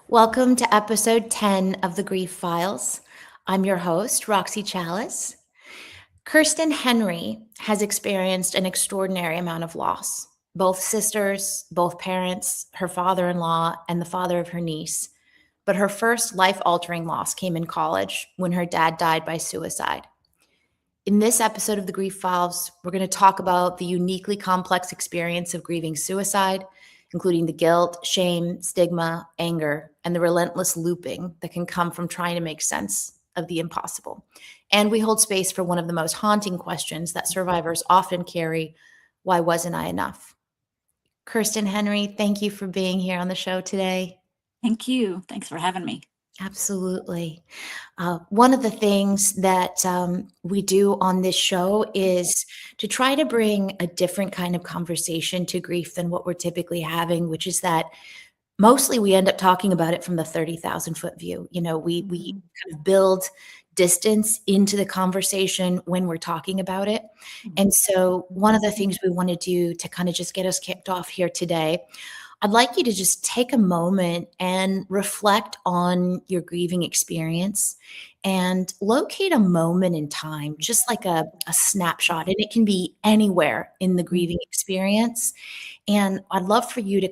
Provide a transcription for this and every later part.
Welcome to episode 10 of the Grief Files. I'm your host, Roxy Chalice. Kerstin Henry has experienced an extraordinary amount of loss. Both sisters, both parents, her father in law, and the father of her niece. But her first life altering loss came in college when her dad died by suicide. In this episode of the Grief Files, we're going to talk about the uniquely complex experience of grieving suicide, including the guilt, shame, stigma, anger, and the relentless looping that can come from trying to make sense of the impossible. And we hold space for one of the most haunting questions that survivors often carry: why wasn't I enough? Kerstin Henry, thank you for being here on the show today. Thank you. Thanks for having me. Absolutely. One of the things that we do on this show is to try to bring a different kind of conversation to grief than what we're typically having, which is that mostly we end up talking about it from the 30,000-foot view. You know, we kind of build distance into the conversation when we're talking about it. And so one of the things we want to do to kind of just get us kicked off here today, I'd like you to just take a moment and reflect on your grieving experience and locate a moment in time, just like a snapshot. And it can be anywhere in the grieving experience. And I'd love for you to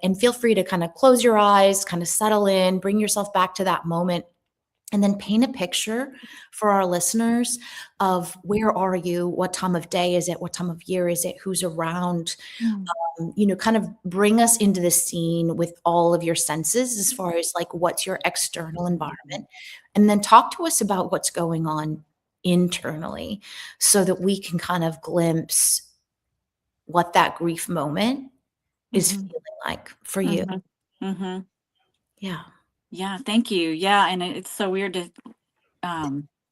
and feel free to kind of close your eyes, kind of settle in, bring yourself back to that moment, and then paint a picture for our listeners of where are you, what time of day is it, what time of year is it, who's around, kind of bring us into the scene with all of your senses as far as like what's your external environment, and then talk to us about what's going on internally so that we can kind of glimpse what that grief moment is feeling like for you. Mm-hmm. Yeah. Yeah, thank you. Yeah, and it's so weird to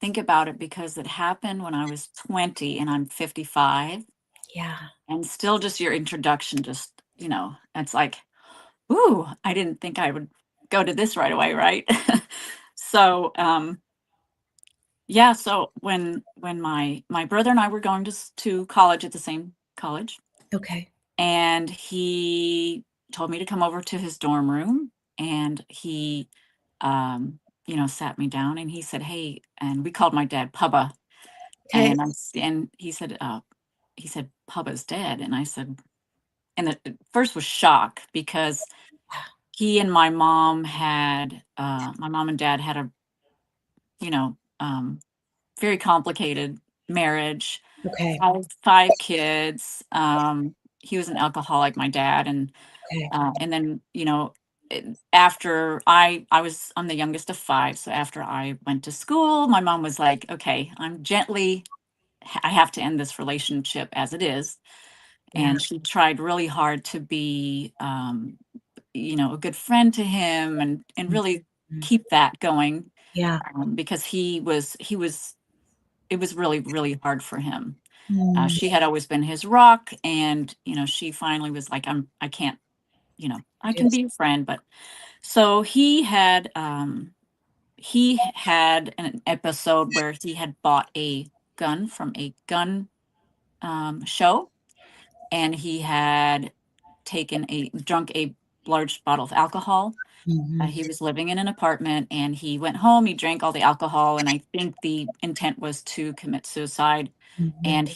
think about it because it happened when I was 20 and I'm 55. Yeah. And still just your introduction, it's like, ooh, I didn't think I would go to this right away, right? So, yeah, so when my brother and I were going to college at the same college, Okay. and he told me to come over to his dorm room, and he sat me down and he said, hey, and we called my dad Pubba. Okay. And he said Pubba's dead. And I said, and at first was shock because he and my mom and dad had a you know very complicated marriage, Okay. five kids. He was an alcoholic, my dad, Okay. and then, after I'm the youngest of five. So after I went to school, my mom was like, okay, I have to end this relationship as it is. Yeah. And she tried really hard to be, a good friend to him, and really Mhm. keep that going, Yeah. because it was really, really hard for him. Mm. She had always been his rock, and she finally was like, I can't, I can Just be a friend. But so he had an episode where he had bought a gun from a gun show, and he had drunk a large bottle of alcohol. Mhm. He was living in an apartment, and he went home, he drank all the alcohol, and I think the intent was to commit suicide. Mhm. And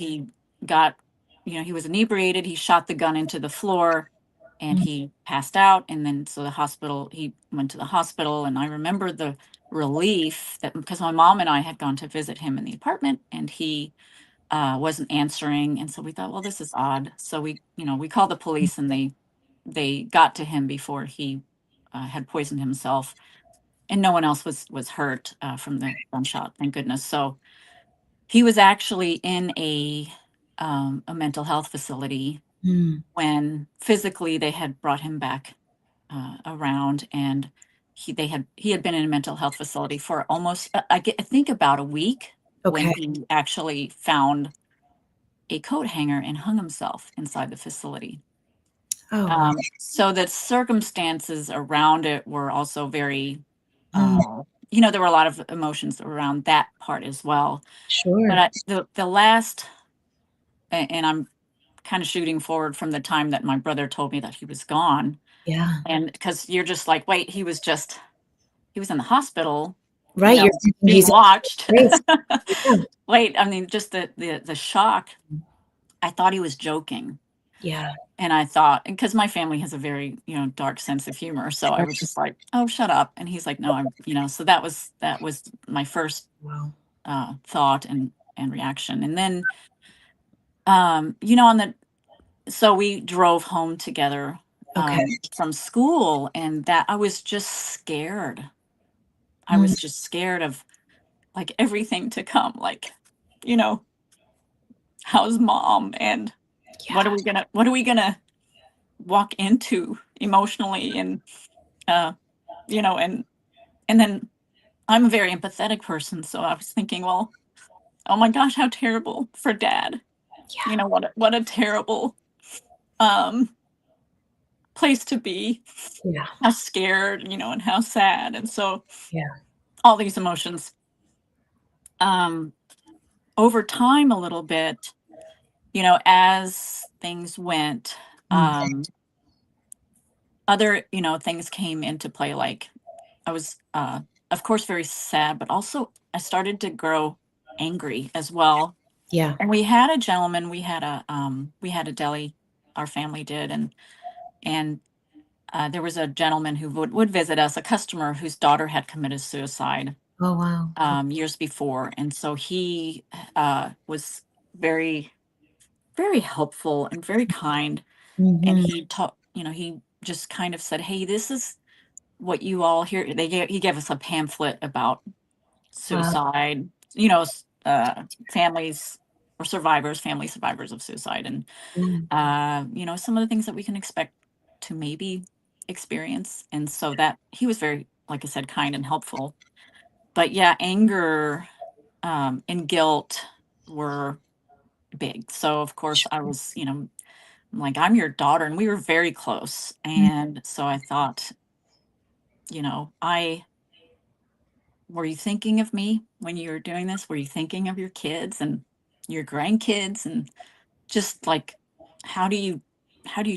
got, he was inebriated, he shot the gun into the floor, and Mm. he passed out. And then, so he went to the hospital, and I remember the relief that, because my mom and I had gone to visit him in the apartment, and he wasn't answering. And so we thought, well, this is odd. So we called the police, and they got to him before he had poisoned himself, and no one else was hurt from the gunshot, thank goodness. So he was actually in a mental health facility Mm. when physically they had brought him back around. And he had been in a mental health facility for almost, I think, about a week, when Okay. he actually found a coat hanger and hung himself inside the facility. Oh, wow. So the circumstances around it were also very, Mm. there were a lot of emotions around that part as well. But Sure. the last, and I'm kind of shooting forward from the time that my brother told me that he was gone. Yeah. And because you're just like, wait, he was in the hospital, Right, you're thinking being he's in watched. a place. Yeah. Wait, I mean, just the shock. I thought he was joking. Yeah. And I thought, because my family has a very, dark sense of humor. So I Sure. was just like, oh, shut up. And he's like, no, so that was my first Wow. thought and reaction. And then, so we drove home together Okay. from school, and that I was just scared. I Mm, was just scared of like everything to come, like, you know, how's mom, and what are yeah. we gonna walk into emotionally, and uh, and then I'm a very empathetic person, so I was thinking, well, oh my gosh, how terrible for dad. Yeah. What a terrible um place to be. Yeah. How scared, and how sad. And so Yeah. all these emotions. Um Over time a little bit, as things went, Mm, other, things came into play. Like I was of course very sad, but also I started to grow angry as well. yeah. And we had a gentleman, we had a deli, our family did, and there was a gentleman who would visit us, a customer whose daughter had committed suicide Oh, wow. years before. And so he was very, very helpful and very kind. And Mhm. he taught, he just kind of said, hey, this is what you all hear. He gave us a pamphlet about Wow. suicide, families or family survivors of suicide, and Mm, some of the things that we can expect to maybe experience. And so that he was very, like I said, kind and helpful. But yeah, anger and guilt were big. So of course I sure. was, I'm like, I'm your daughter, and we were very close. Mm, And so I thought, I were you thinking of me when you were doing this? Were you thinking of your kids and your grandkids, and just like, how do you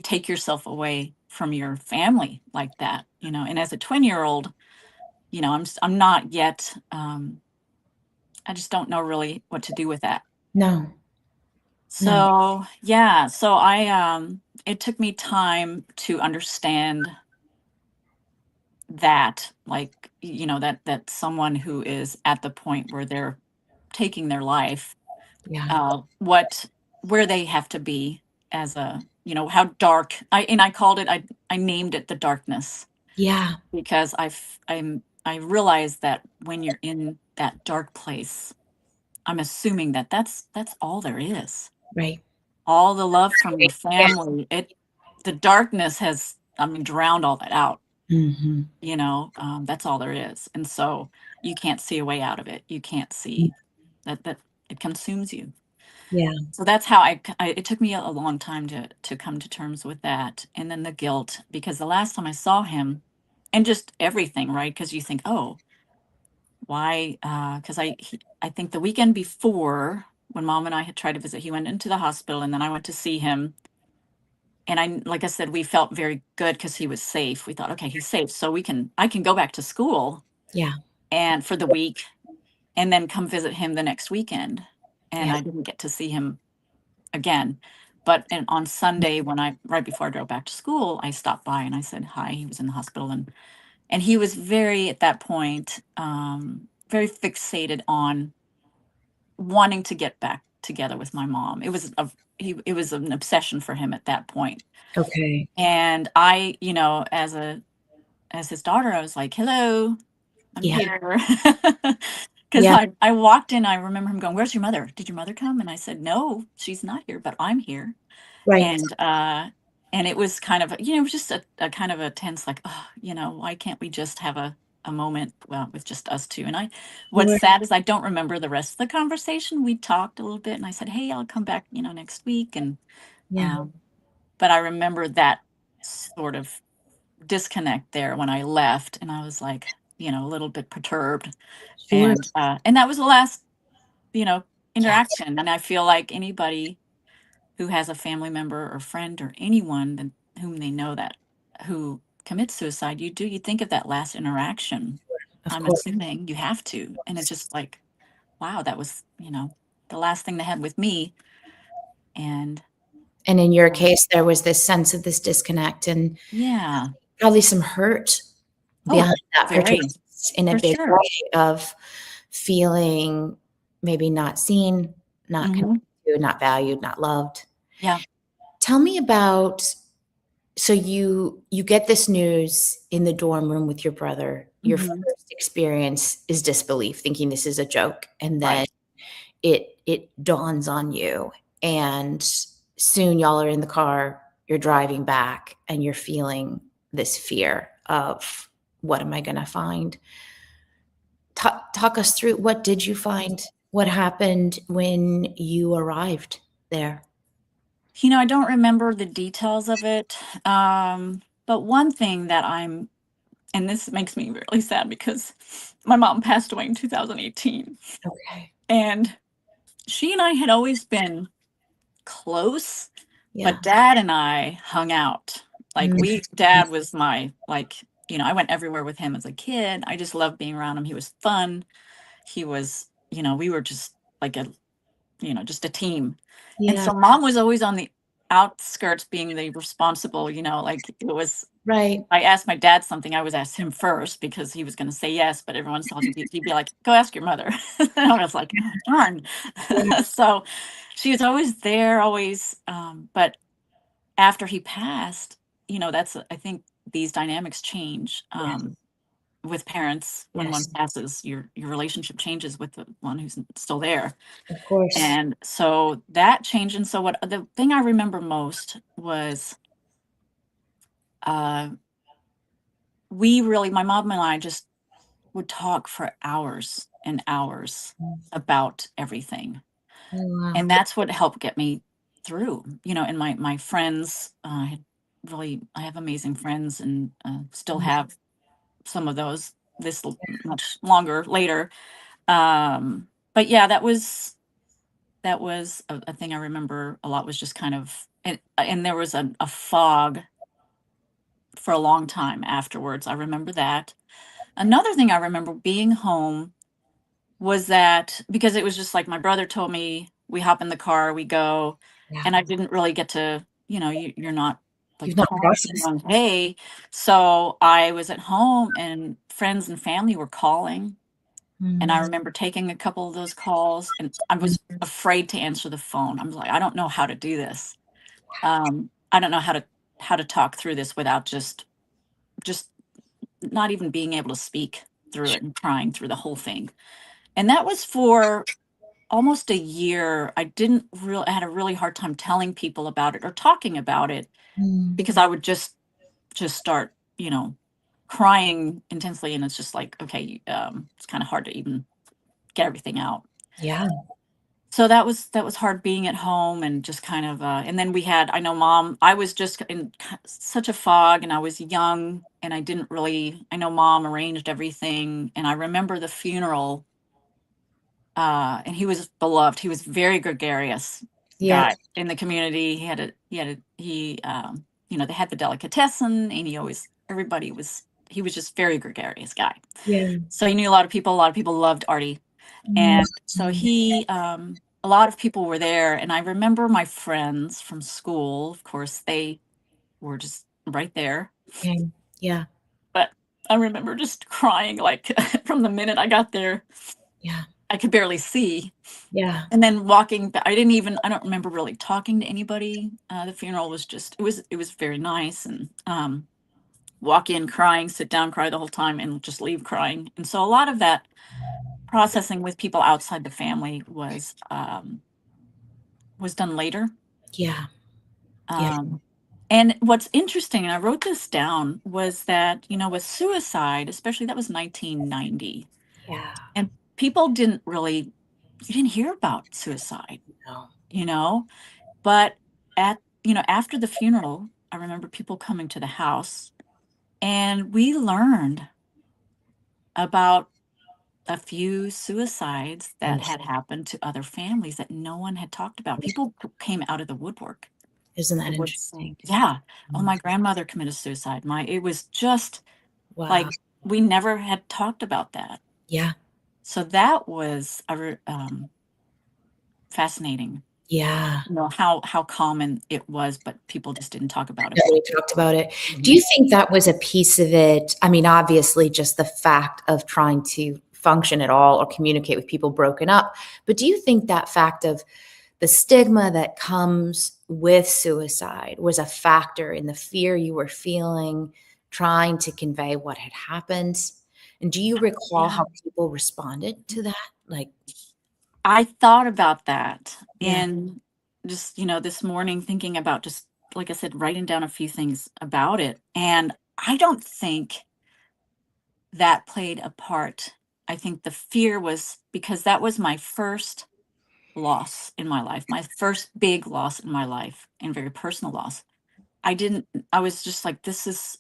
take yourself away from your family like that? And as a 20-year-old, I'm not yet, I just don't know really what to do with that. no. No. So yeah, so I it took me time to understand that, like, that someone who is at the point where they're taking their life, Yeah. what where they have to be, as a, how dark. I called it, I named it the darkness, Yeah. because I realized that when you're in that dark place, I'm assuming that that's all there is. Right. All the love from your Yeah. family, the darkness has, I mean, drowned all that out. Mhm. That's all there is. And so you can't see a way out of it. You can't Mm, see that it consumes you. yeah. So that's how it took me a long time to come to terms with that. And then the guilt, because the last time I saw him, and just everything, right? Because you think, oh, why? Because I think the weekend before, when mom and I had tried to visit, he went into the hospital, and then I went to see him. And like I said, we felt very good because he was safe. We thought, okay, he's safe, so I can go back to school Yeah. and for the week, and then come visit him the next weekend. And Yeah. I didn't get to see him again. But on Sunday, when right before I drove back to school, I stopped by and I said hi. He was in the hospital, and he was very, at that point, very fixated on wanting to get back together with my mom. It was an obsession for him at that point. Okay. And I, as his daughter, I was like, hello, I'm Yeah. here. Because Yeah. I walked in, I remember him going, where's your mother? Did your mother come? And I said, no, she's not here, but I'm here. Right. And it was kind of, it was just a kind of a tense, like, oh, why can't we just have a moment, with just us two? And what's Sure. sad is I don't remember the rest of the conversation. We talked a little bit, and I said, hey, I'll come back, next week. And, Yeah. um, but I remember that sort of disconnect there when I left, and I was like, a little bit perturbed. Sure. And that was the last, Yeah. interaction. And I feel like anybody who has a family member or friend or anyone whom they know that who commits suicide, you think of that last interaction. Of I'm course. assuming you have to. And it's just like, wow, that was, the last thing they had with me. And And in your case, there was this sense of this disconnect and yeah. probably some hurt Oh, behind that very, persistence in a for big sure. way of feeling maybe not seen, not Hmm. connected to, not valued, not loved. Yeah. Tell me about so you get this news in the dorm room with your brother. Your Hmm. first experience is disbelief, thinking this is a joke, and then Right. it dawns on you, and soon y'all are in the car, you're driving back, and you're feeling this fear of, "What am I gonna find?" Talk us through what did you find? What happened when you arrived there? I don't remember the details of it. But one thing that and this makes me really sad because my mom passed away in 2018. Okay. And she and I had always been close, Yeah. but dad and I hung out. Like Mm, dad was my, like, I went everywhere with him as a kid. I just loved being around him. He was fun. He was, we were just like just a team. And yeah, so mom was always on the outskirts being the responsible, like it was, right. I asked my dad something, I always asked him first because he was going to say yes, but every once in a while he'd be like, go ask your mother. And I was like, oh, darn. Yeah, So she was always there, always. But after he passed, I think these dynamics change. yes, With parents, when one yes, passes, your relationship changes with the one who's still there. of course. And so that changed. And so what the thing I remember most was uh my mom and I just would talk for hours and hours Mm. about everything. Oh, wow. And that's what helped get me through. And my friends, I have amazing friends, and still Mm, have some of those much longer later. But yeah, that was a thing I remember a lot, was just kind of, and there was a fog for a long time afterwards. I remember that. Another thing I remember being home was that, because it was just like my brother told me, we hop in the car, we go, yeah. and I didn't really get to, you're not like You've not processed. processing on, hey. So I was at home and friends and family were calling. And I Mm, remember taking a couple of those calls, and I was afraid to answer the phone. I'm like, I don't know how to do this. I don't know how to talk through this without just not even being able to speak through it, and crying through the whole thing. And that was for almost a year. I had a really hard time telling people about it or talking about it, mm, because I would just start, crying intensely, and it's just like, okay, it's kind of hard to even get everything out. yeah. So that was hard, being at home and just kind of, and then I know mom, I was just in such a fog, and I was young, and I know mom arranged everything, and I remember the funeral. And he was beloved. He was very gregarious Yeah, guy in the community. They had the delicatessen, and he was just very gregarious guy. yeah. So he knew a lot of people loved Artie. Mm, And so a lot of people were there. And I remember my friends from school, of course, they were just right there. okay. Yeah, But I remember just crying, like, from the minute I got there. yeah, I could barely see. yeah, And then I don't remember really talking to anybody. The funeral was just, it was very nice. And walk in crying, sit down, cry the whole time, and just leave crying. And so a lot of that processing with people outside the family was done later. yeah, yeah, Um, and what's interesting, and I wrote this down, was that, with suicide, especially, that was 1990, yeah. and people you didn't hear about suicide, No. you know, but after the funeral, I remember people coming to the house, and we learned about a few suicides that Yes. had happened to other families that no one had talked about. People came out of the woodwork. Isn't that It was, interesting? yeah. Oh, Mm. my grandmother committed suicide. It was just Wow. like we never had talked about that. Yeah. So that was fascinating. Yeah. You know how common it was, but people just didn't talk about it Nobody back talked about it. Do then. you think that was a piece of it? I mean, obviously, just the fact of trying to function at all or communicate with people broken up, but do you think that fact of the stigma that comes with suicide was a factor in the fear you were feeling, trying to convey what had happened? And do you recall Yeah. how people responded to that? Like, I thought about that yeah, and just, this morning thinking about just, like I said, writing down a few things about it. And I don't think that played a part. I think the fear was because that was my first loss in my life, my first big loss in my life, and very personal loss. I was just like, this is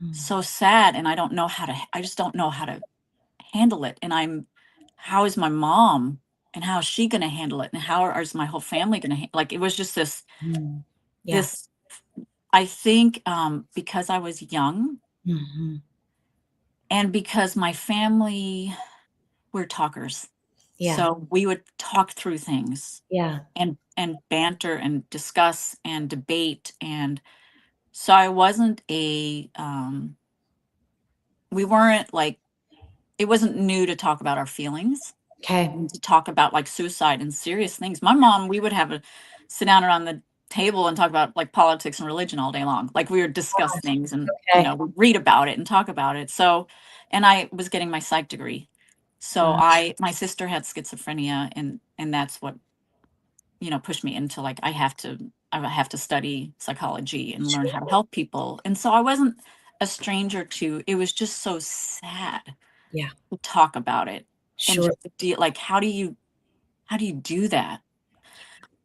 mm, so sad. And I just don't know how to handle it. How is my mom and how is she going to handle it? And is my whole family going to, like, it was just mm, yeah, this, I think, because I was young mhm, and because my family, we're talkers. yeah, So we would talk through things yeah, and banter and discuss and debate. And so I wasn't we weren't like, it wasn't new to talk about our feelings okay, and to talk about like suicide and serious things. My mom, we would have a sit down around the table and talk about like politics and religion all day long. Like we would discuss things and, okay, we'd read about it and talk about it. So, and I was getting my psych degree. So uh, my sister had schizophrenia and that's what, pushed me into like, I have to study psychology and learn how to sure, help people. And so I wasn't a stranger to, it was just so sad yeah, to talk about it and sure, just to deal, like, how do you do that?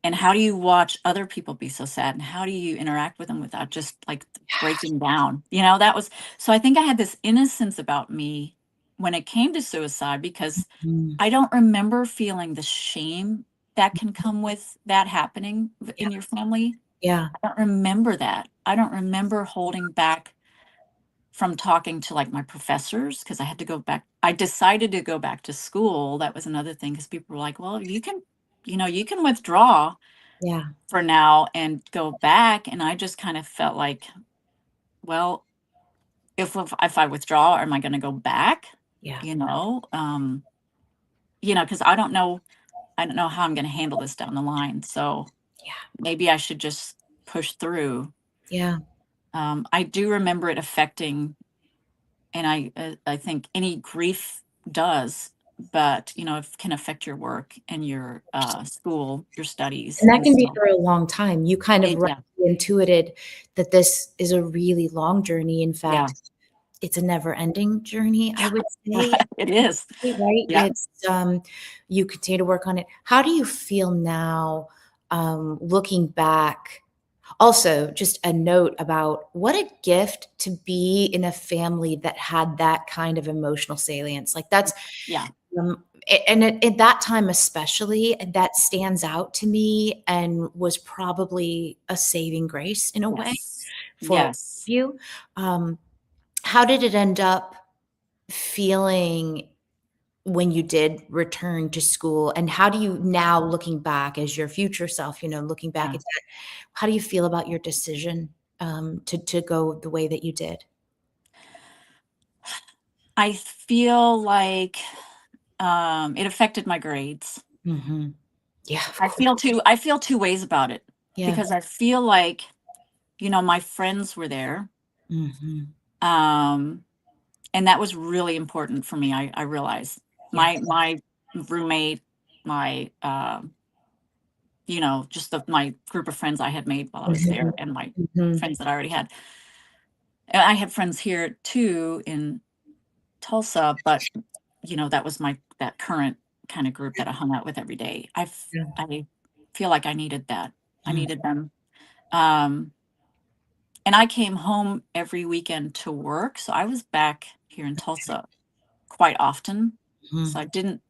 And how do you watch other people be so sad? And how do you interact with them without just like breaking down? That was, so I think I had this innocence about me when it came to suicide because mm, I don't remember feeling the shame that can come with that happening yeah, in your family. yeah, I don't remember that. I don't remember holding back from talking to like my professors because I had to go back. I decided to go back to school. That was another thing because people were like, well, you can withdraw yeah, for now and go back. And I just kind of felt like, well, if I withdraw, am I going to go back? yeah, You know, because I don't know how I'm going to handle this down the line. So yeah, maybe I should just push through. yeah, I do remember it affecting, and I think any grief does, but it can affect your work and your school, your studies, and that and can be so for a long time. You kind of yeah, intuited that this is a really long journey. In yeah, fact, it's a never-ending journey, I would say. right, it is, Right? yeah, It's, you continue to work on it. How do you feel now, looking back? Also, just a note about what a gift to be in a family that had that kind of emotional salience. Like that's, yeah, and at that time especially, that stands out to me and was probably a saving grace in a way yes, for yes. you. Um, how did it end up feeling when you did return to school, and how do you now looking back as your future self, looking back Yeah. at that, how do you feel about your decision, to go the way that you did? I feel like it affected my grades. Mhm. Yeah, of course. I feel two ways about it Yeah. because I feel like, my friends were there. Mhm. Um, and that was really important for me. I realized Yeah. my roommate, my just my group of friends I had made while I was Mhm. there, and my Mhm. friends that I already had. And I had friends here too in Tulsa, but that was that current kind of group that I hung out with every day. Yeah. I feel like I needed that. I Mm. needed them. Um, and I came home every weekend to work, so I was back here in Tulsa quite often. So Mhm. I didn't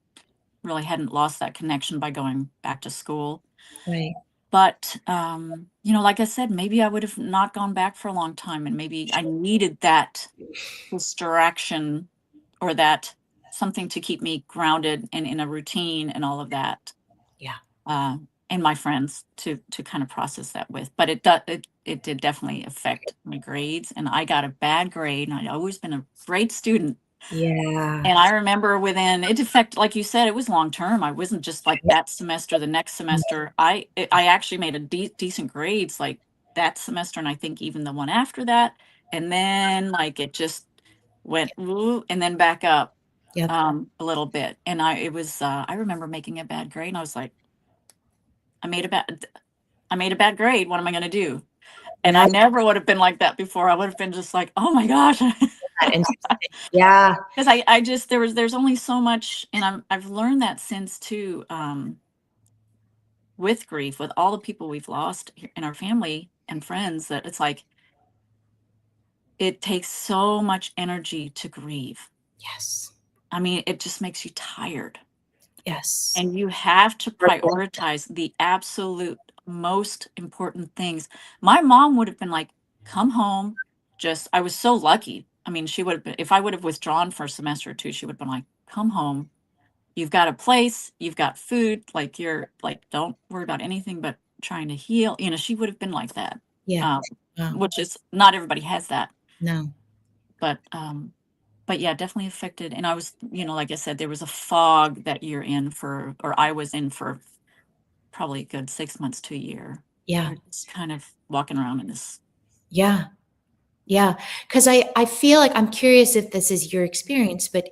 really hadn't lost that connection by going back to school. Right. But, like I said, maybe I would have not gone back for a long time, and maybe I needed that distraction, or that something to keep me grounded and in a routine and all of that, Yeah. uh, and my friends to kind of process that with. But it did definitely affect my grades, and I got a bad grade, and I'd always been a great student. Yeah. And I remember within it affect like you said, it was long term. I wasn't just like that semester, the next semester. I actually made a decent grades like that semester, and I think even the one after that. And then like it just went ooh, and then back up Yep. a little bit. And I remember making a bad grade, and I was like, I made a bad I made a bad grade. What am I gonna do? And I Right. never would have been like that before. I would have been just like, oh my gosh. That interesting. Yeah. 'Cause I just there's only so much, and I've learned that since too, with grief, with all the people we've lost here in our family and friends, that it's like, it takes so much energy to grieve. Yes. I mean, it just makes you tired, Yes. and you have to prioritize the absolute most important things. My mom would have been like, "Come home." Just I was so lucky. I mean, she would have been if I would have withdrawn for a semester or 2, she would have been like, "Come home. You've got a place, you've got food, like, you're like, don't worry about anything but trying to heal." She would have been like that, Yeah. um, Wow. which is not everybody has that, No. but, yeah, definitely affected. And I was, like I said, there was a fog that you're in for, or I was in for probably a good 6 months to a year. Yeah. You're just kind of walking around in this. Yeah. Yeah. Because I feel like I'm curious if this is your experience, but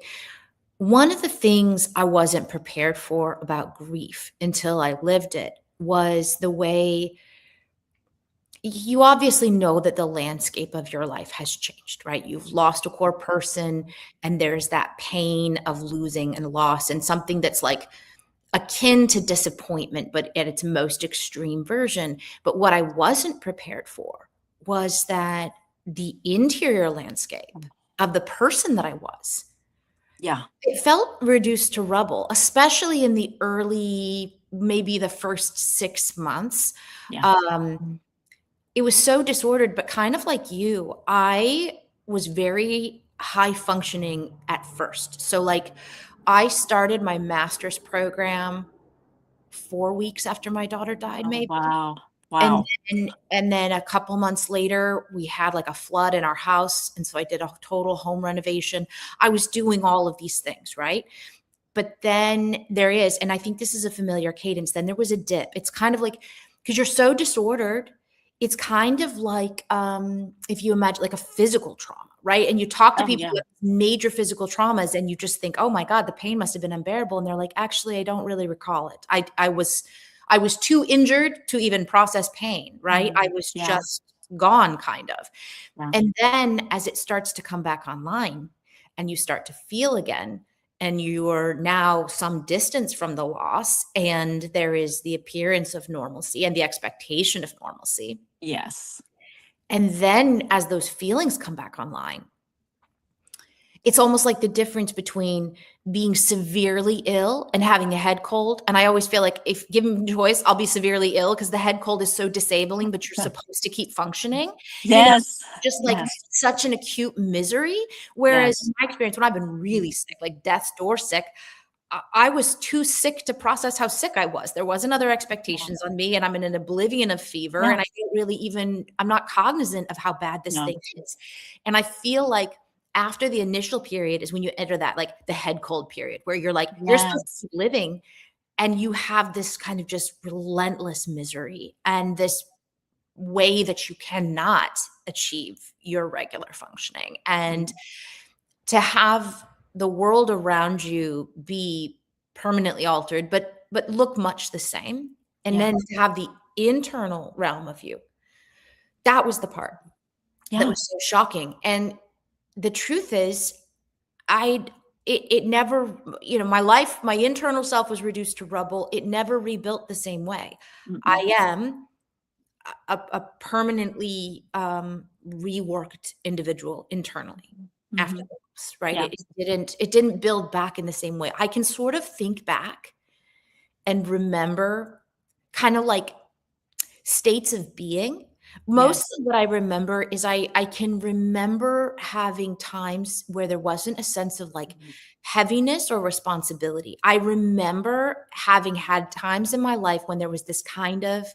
one of the things I wasn't prepared for about grief until I lived it was the way you obviously know that the landscape of your life has changed, right? You've lost a core person, and there's that pain of losing and loss, and something that's like akin to disappointment, but at its most extreme version. But what I wasn't prepared for was that the interior landscape Mm. of the person that I was, Yeah, it felt reduced to rubble, especially in the early, maybe the first 6 months. yeah. Um, it was so disordered, but kind of like you, I was very high functioning at first. So, like, I started my master's program 4 weeks after my daughter died, Oh, maybe. wow. And Wow. then a couple months later, we had, like, a flood in our house, and so I did a total home renovation. I was doing all of these things, right? But then there is, and I think this is a familiar cadence, then there was a dip. It's kind of like, because 'cause you're so disordered, it's kind of like, if you imagine like a physical trauma, right? And you talk to Oh, people yeah. with major physical traumas and you just think, "Oh my god, the pain must have been unbearable," and they're like, "Actually, I don't really recall it. I was too injured to even process pain," right? I Mm, was yeah, just gone kind of. yeah. And then as it starts to come back online and you start to feel again, and you're now some distance from the loss, and there is the appearance of normalcy and the expectation of normalcy. Yes. And then as those feelings come back online, it's almost like the difference between being severely ill and having a head cold. And I always feel like if given choice, I'll be severely ill because the head cold is so disabling, but you're supposed to keep functioning, you know, Yes. just like Yes. such an acute misery. Whereas Yes. in my experience, when I've been really sick, like death's door sick, I was too sick to process how sick I was. There wasn't other Yeah. expectations on me, and I'm in an oblivion of fever, Yeah. and I didn't really even I'm not cognizant of how bad this No. thing is. And I feel like after the initial period is when you enter that, like, the head cold period where you're like, you're supposed to Yes. keep living, and you have this kind of just relentless misery and this way that you cannot achieve your regular functioning. And Mhm. to have the world around you be permanently altered, but look much the same, and Yeah. then to have the internal realm of you, that was the part that Yeah. was so shocking. And the truth is, I it never, my life, my internal self was reduced to rubble. It never rebuilt the same way. Mm-mm. I am a permanently reworked individual internally after Mhm. the loss, right? Yeah. It didn't build back in the same way. I can sort of think back and remember kind of like states of being. Yes. Mostly what I remember is I can remember having times where there wasn't a sense of, like, Mhm. heaviness or responsibility. I remember having had times in my life when there was this kind of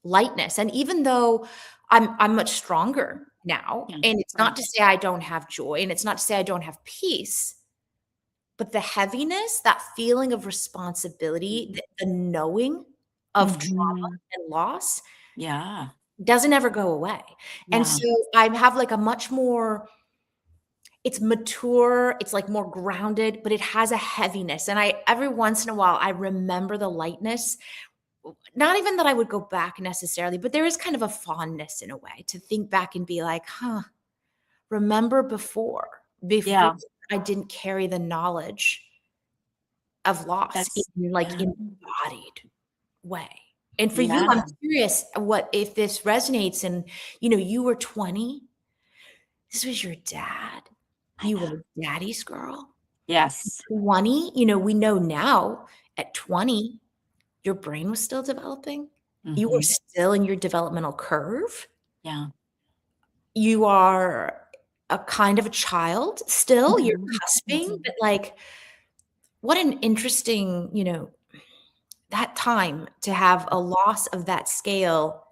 lightness, and even though I'm much stronger now, Yeah. and it's not Right. to say I don't have joy, and it's not to say I don't have peace, but the heaviness, that feeling of responsibility, the knowing of trauma Mhm. and loss Yeah. doesn't ever go away. And Yeah. so I have like a much more, it's mature, it's like more grounded, but it has a heaviness. And I, every once in a while, I remember the lightness. Not even that I would go back necessarily, but there is kind of a fondness in a way to think back and be like, huh, remember before Yeah. I didn't carry the knowledge of loss That's in like yeah. embodied way. And for you, I'm Yeah. curious what if this resonates and, you were 20, this was your dad. I You know. were daddy's girl. Yes. 20, we know now at 20, your brain was still developing. You were Mhm. still in your developmental curve. Yeah. You are a kind of a child still, you're Mhm. cusping, Mhm. but, like, what an interesting, that time to have a loss of that scale.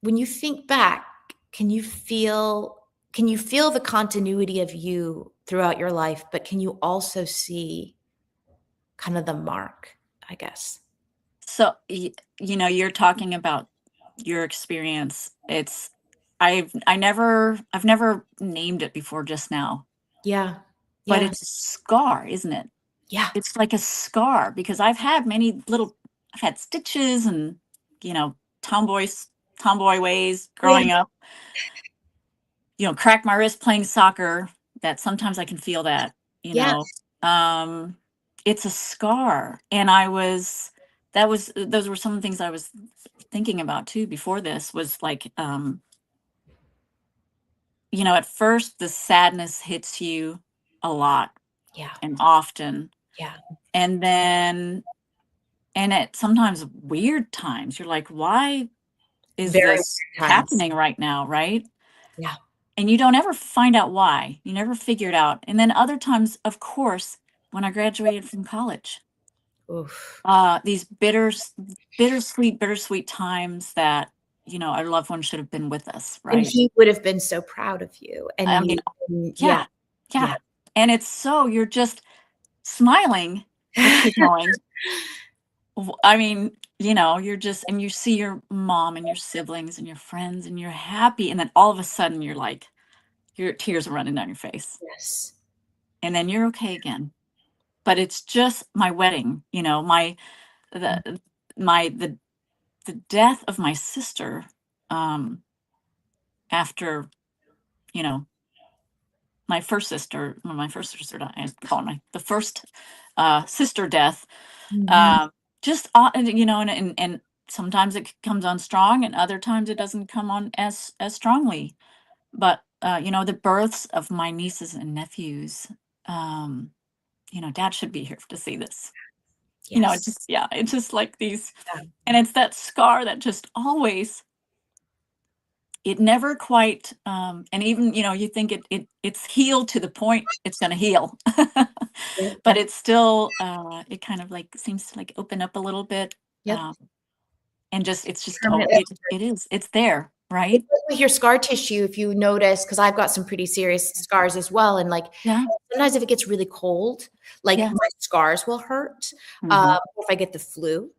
When you think back, can you feel can you feel the continuity of you throughout your life, but can you also see kind of the mark, I guess? So, you're talking about your experience. I've never named it before just now, Yeah. but Yeah. it's a scar, isn't it? Yeah. It's like a scar because I've had stitches and, you know, tomboys, tomboy ways Oh, yeah. growing up, cracked my wrist playing soccer that sometimes I can feel that, you know. Yes. Um, it's a scar. And those were some of the things I was thinking about too before this was like, at first the sadness hits you a lot Yeah. and often. Yeah. And then, and at sometimes weird times, you're like, why is Very this weird times. happening right now? Right. Yeah. And you don't ever find out why. You never figure it out. And then other times, of course, when I graduated from college, Oof. these bittersweet times that, our loved one should have been with us, And right? he would have been so proud of you, I and mean, yeah. yeah, Yeah. yeah. And it's so you're just smiling, but you're going, I mean, you're just, and you see your mom and your siblings and your friends and you're happy. And then all of a sudden you're like, your tears are running down your face. Yes. And then you're okay again. But it's just my wedding, the the the death of my sister, um, after, you know, my first sister died, I call it the first, sister death, Mhm. um, and sometimes it comes on strong and other times it doesn't come on as strongly. But, the births of my nieces and nephews, um, dad should be here to see this. It's Yes. just, yeah, it's just like these, Yeah. and it's that scar that just always, it never quite, and even, you think it's healed to the point it's gonna heal. Yep. But it's still, it kind of like seems to like open up a little bit, Yep. um, and just it's just, oh, Permanently. it's there, It's right? like with your scar tissue, if you notice, because 'cause I've got some pretty serious scars as well, and, like, Yeah, sometimes if it gets really cold, like, yeah, my scars will hurt, mhm, or if I get the flu,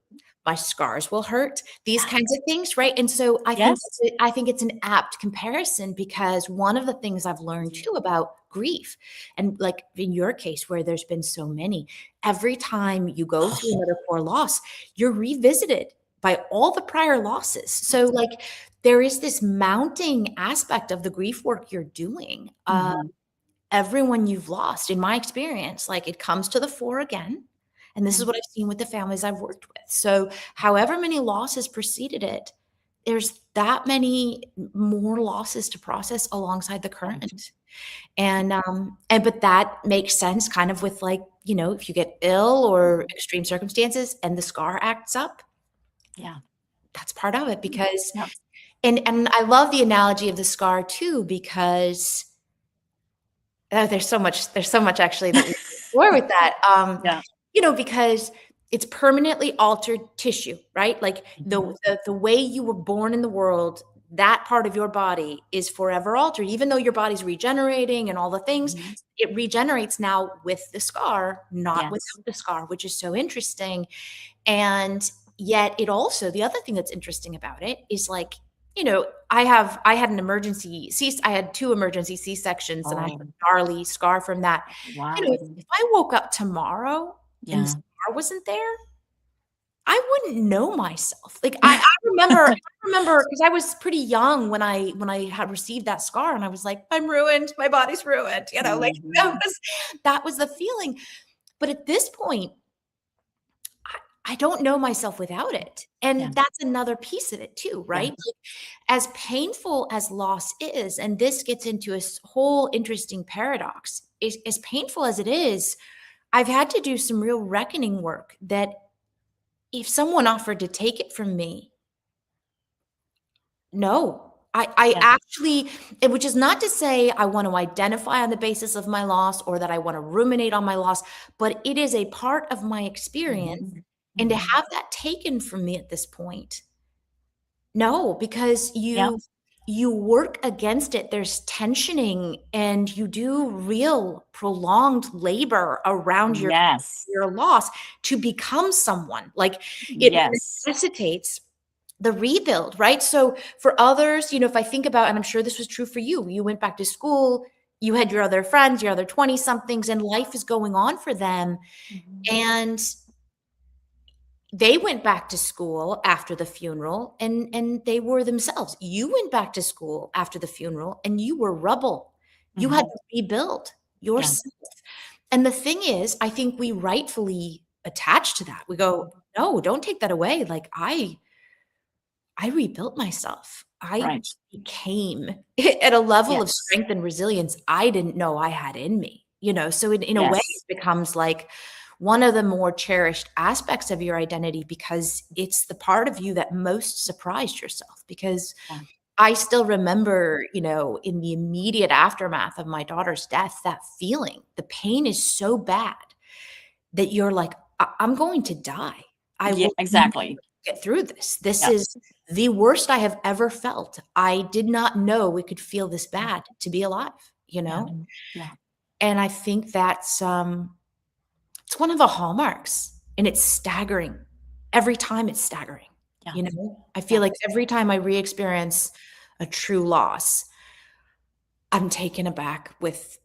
my scars will hurt, these yeah, kinds of things, right? And so yes, I think it's an apt comparison because one of the things I've learned too about grief, and, like, in your case where there's been so many, every time you go through another core loss, you're revisited by all the prior losses. So, like, there is this mounting aspect of the grief work you're doing. mhm, Everyone you've lost, in my experience, like, it comes to the fore again, and this yeah, is what I've seen with the families I've worked with. So, however many losses preceded it, there's that many more losses to process alongside the yeah, current. And but that makes sense kind of with, like, if you get ill or mhm, extreme circumstances and the scar acts up, yeah, That's part of it because Yep. and I love the analogy of the scar too, because there's so much actually that we can explore with that. Yeah. Because it's permanently altered tissue, right? Like Mhm. the way you were born in the world, that part of your body is forever altered. Even though your body's regenerating and all the things, Mhm. it regenerates now with the scar, not Yes. without the scar, which is so interesting. And yet it also, the other thing that's interesting about it is like, I had an I had two emergency C-sections and I have a Oh, gnarly scar from that. wow. If I woke up tomorrow and the Yeah. scar wasn't there, I wouldn't know myself. Like I remember because I was pretty young when I had received that scar and I was like, I'm ruined. My body's ruined. Like Mhm. that was the feeling. But at this point, I don't know myself without it. Yeah. And that's another piece of it too, Yeah. right? Like, as painful as loss is, and this gets into a whole interesting paradox, is as painful as it is, I've had to do some real reckoning work that if someone offered to take it from me, no. I Yeah. actually, which is not to say I want to identify on the basis of my loss or that I want to ruminate on my loss, but it is a part of my experience. Mhm. And to Mhm. have that taken from me at this point, no, because Yep. you work against it. There's tensioning and you do real prolonged labor around Yes. your loss to become someone. Like it Yes. necessitates the rebuild, right? So for others, if I think about, and I'm sure this was true for you, you went back to school, you had your other friends, your other 20 somethings, and life is going on for them. Mhm. And they went back to school after the funeral and they were themselves. You went back to school after the funeral and you were rubble. You had Mhm. to rebuild Yeah. yourself. And the thing is, I think we rightfully attach to that. We go, no, don't take that away. Like I rebuilt myself. I Right. became at a level of Yes. strength and resilience I didn't know I had in me, So in a way, Yes. it becomes like one of the more cherished aspects of your identity because it's the part of you that most surprised yourself. Because Yeah. I still remember, in the immediate aftermath of my daughter's death, that feeling. The pain is so bad that you're like, I'm going to die. I Yeah, will never exactly. get through this. This Yep. is the worst I have ever felt. I did not know it could feel this bad to be alive, you Yeah. know? Yeah. And I think that's it's one of the hallmarks and it's staggering. Every time it's staggering, Yeah. I feel Yeah. like every time I re-experience a true loss, I'm taken aback with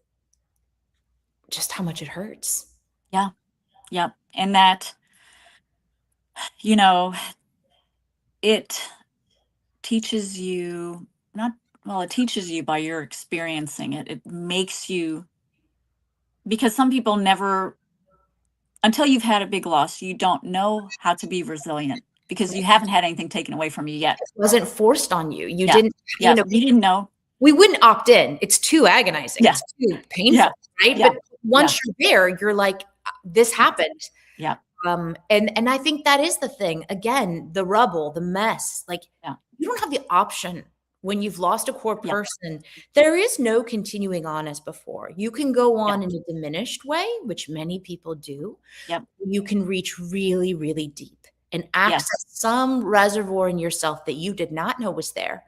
just how much it hurts. Yeah. Yep. And that, you know, it teaches you not well, it teaches you by your experiencing it. It makes you because some people never until you've had a big loss, you don't know how to be resilient because you haven't had anything taken away from you yet. It wasn't forced on you. You Yeah. didn't, Yeah. You didn't know. we wouldn't opt in. It's too agonizing. Yeah. It's too Yeah. painful, right? Yeah. But Yeah. once you're there, you're like, this Yeah. happened. Yeah. And I think that is the thing. Again, the rubble, the mess. Like Yeah. you don't have the option when you've lost a core Yeah. person. There is no continuing on as before. You can go Yeah. on in a diminished way, which many people do. Yep. You can reach really, really deep and access Yes. some reservoir in yourself that you did not know was there.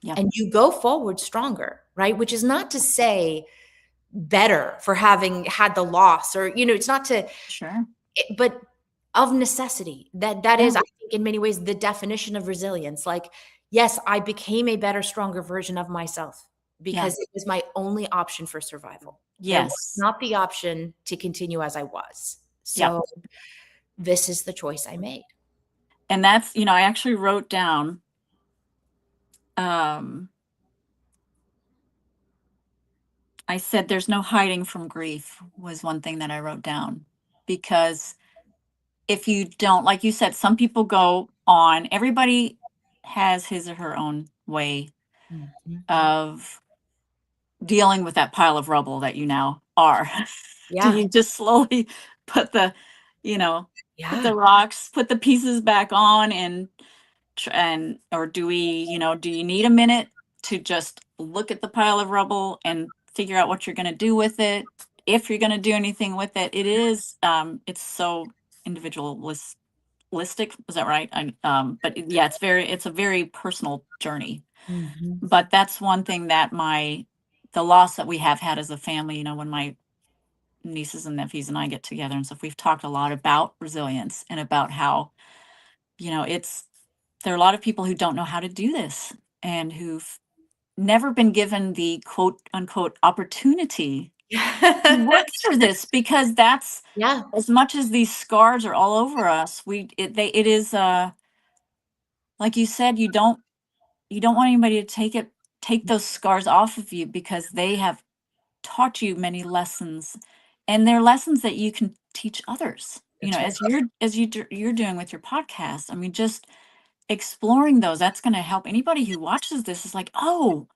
Yep. And you go forward stronger, right? Which is not to say better for having had the loss or, it's not to, Sure. but of necessity. That Yeah. is, I think, in many ways, the definition of resilience. Like, yes, I became a better, stronger version of myself Yeah. because it was my only option for survival. There was Yes. not the option to continue as I was. Yeah. So this is the choice I made. And that's, I actually wrote down, um, I said, there's no hiding from grief was one thing that I wrote down because if you don't, like you said, some people go on, everybody has his or her own way Mhm. of dealing with that pile of rubble that you now are. Do Yeah. you just slowly put the, you know, put Yeah. the rocks, put the pieces back on and and or do we, do you need a minute to just look at the pile of rubble and figure out what you're going to do with it, if you're going to do anything with it? It's so individualistic. Is that right? But yeah, it's a very personal journey. Mhm. But that's one thing that the loss that we have had as a family, when my nieces and nephews and I get together and stuff, we've talked a lot about resilience and about how, it's there are a lot of people who don't know how to do this and who've never been given the quote unquote opportunity to work through this, because that's, Yeah, as much as these scars are all over us, it is, like you said, you don't want anybody to take those scars off of you, because they have taught you many lessons, and they're lessons that you can teach others, that's right. you're doing with your podcast. I mean, just exploring those, that's going to help anybody who watches this. Is like, oh,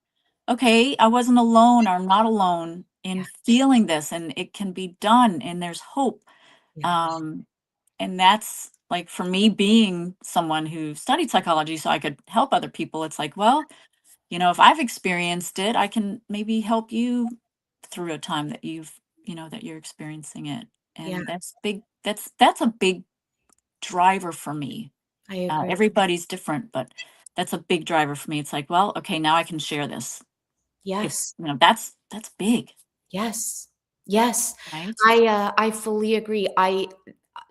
okay, I wasn't alone, or I'm not alone in Yeah, feeling this, and it can be done, and there's hope. yeah, um and that's like, for me, being someone who studied psychology so I could help other people, it's like, well, if I've experienced it, I can maybe help you through a time that that you're experiencing it. yeah, And that's a big driver for me. I agree. Everybody's different, but that's a big driver for me. It's like, well, okay, now I can share this. If Yes. that's big, Yes. Yes. right? I fully agree.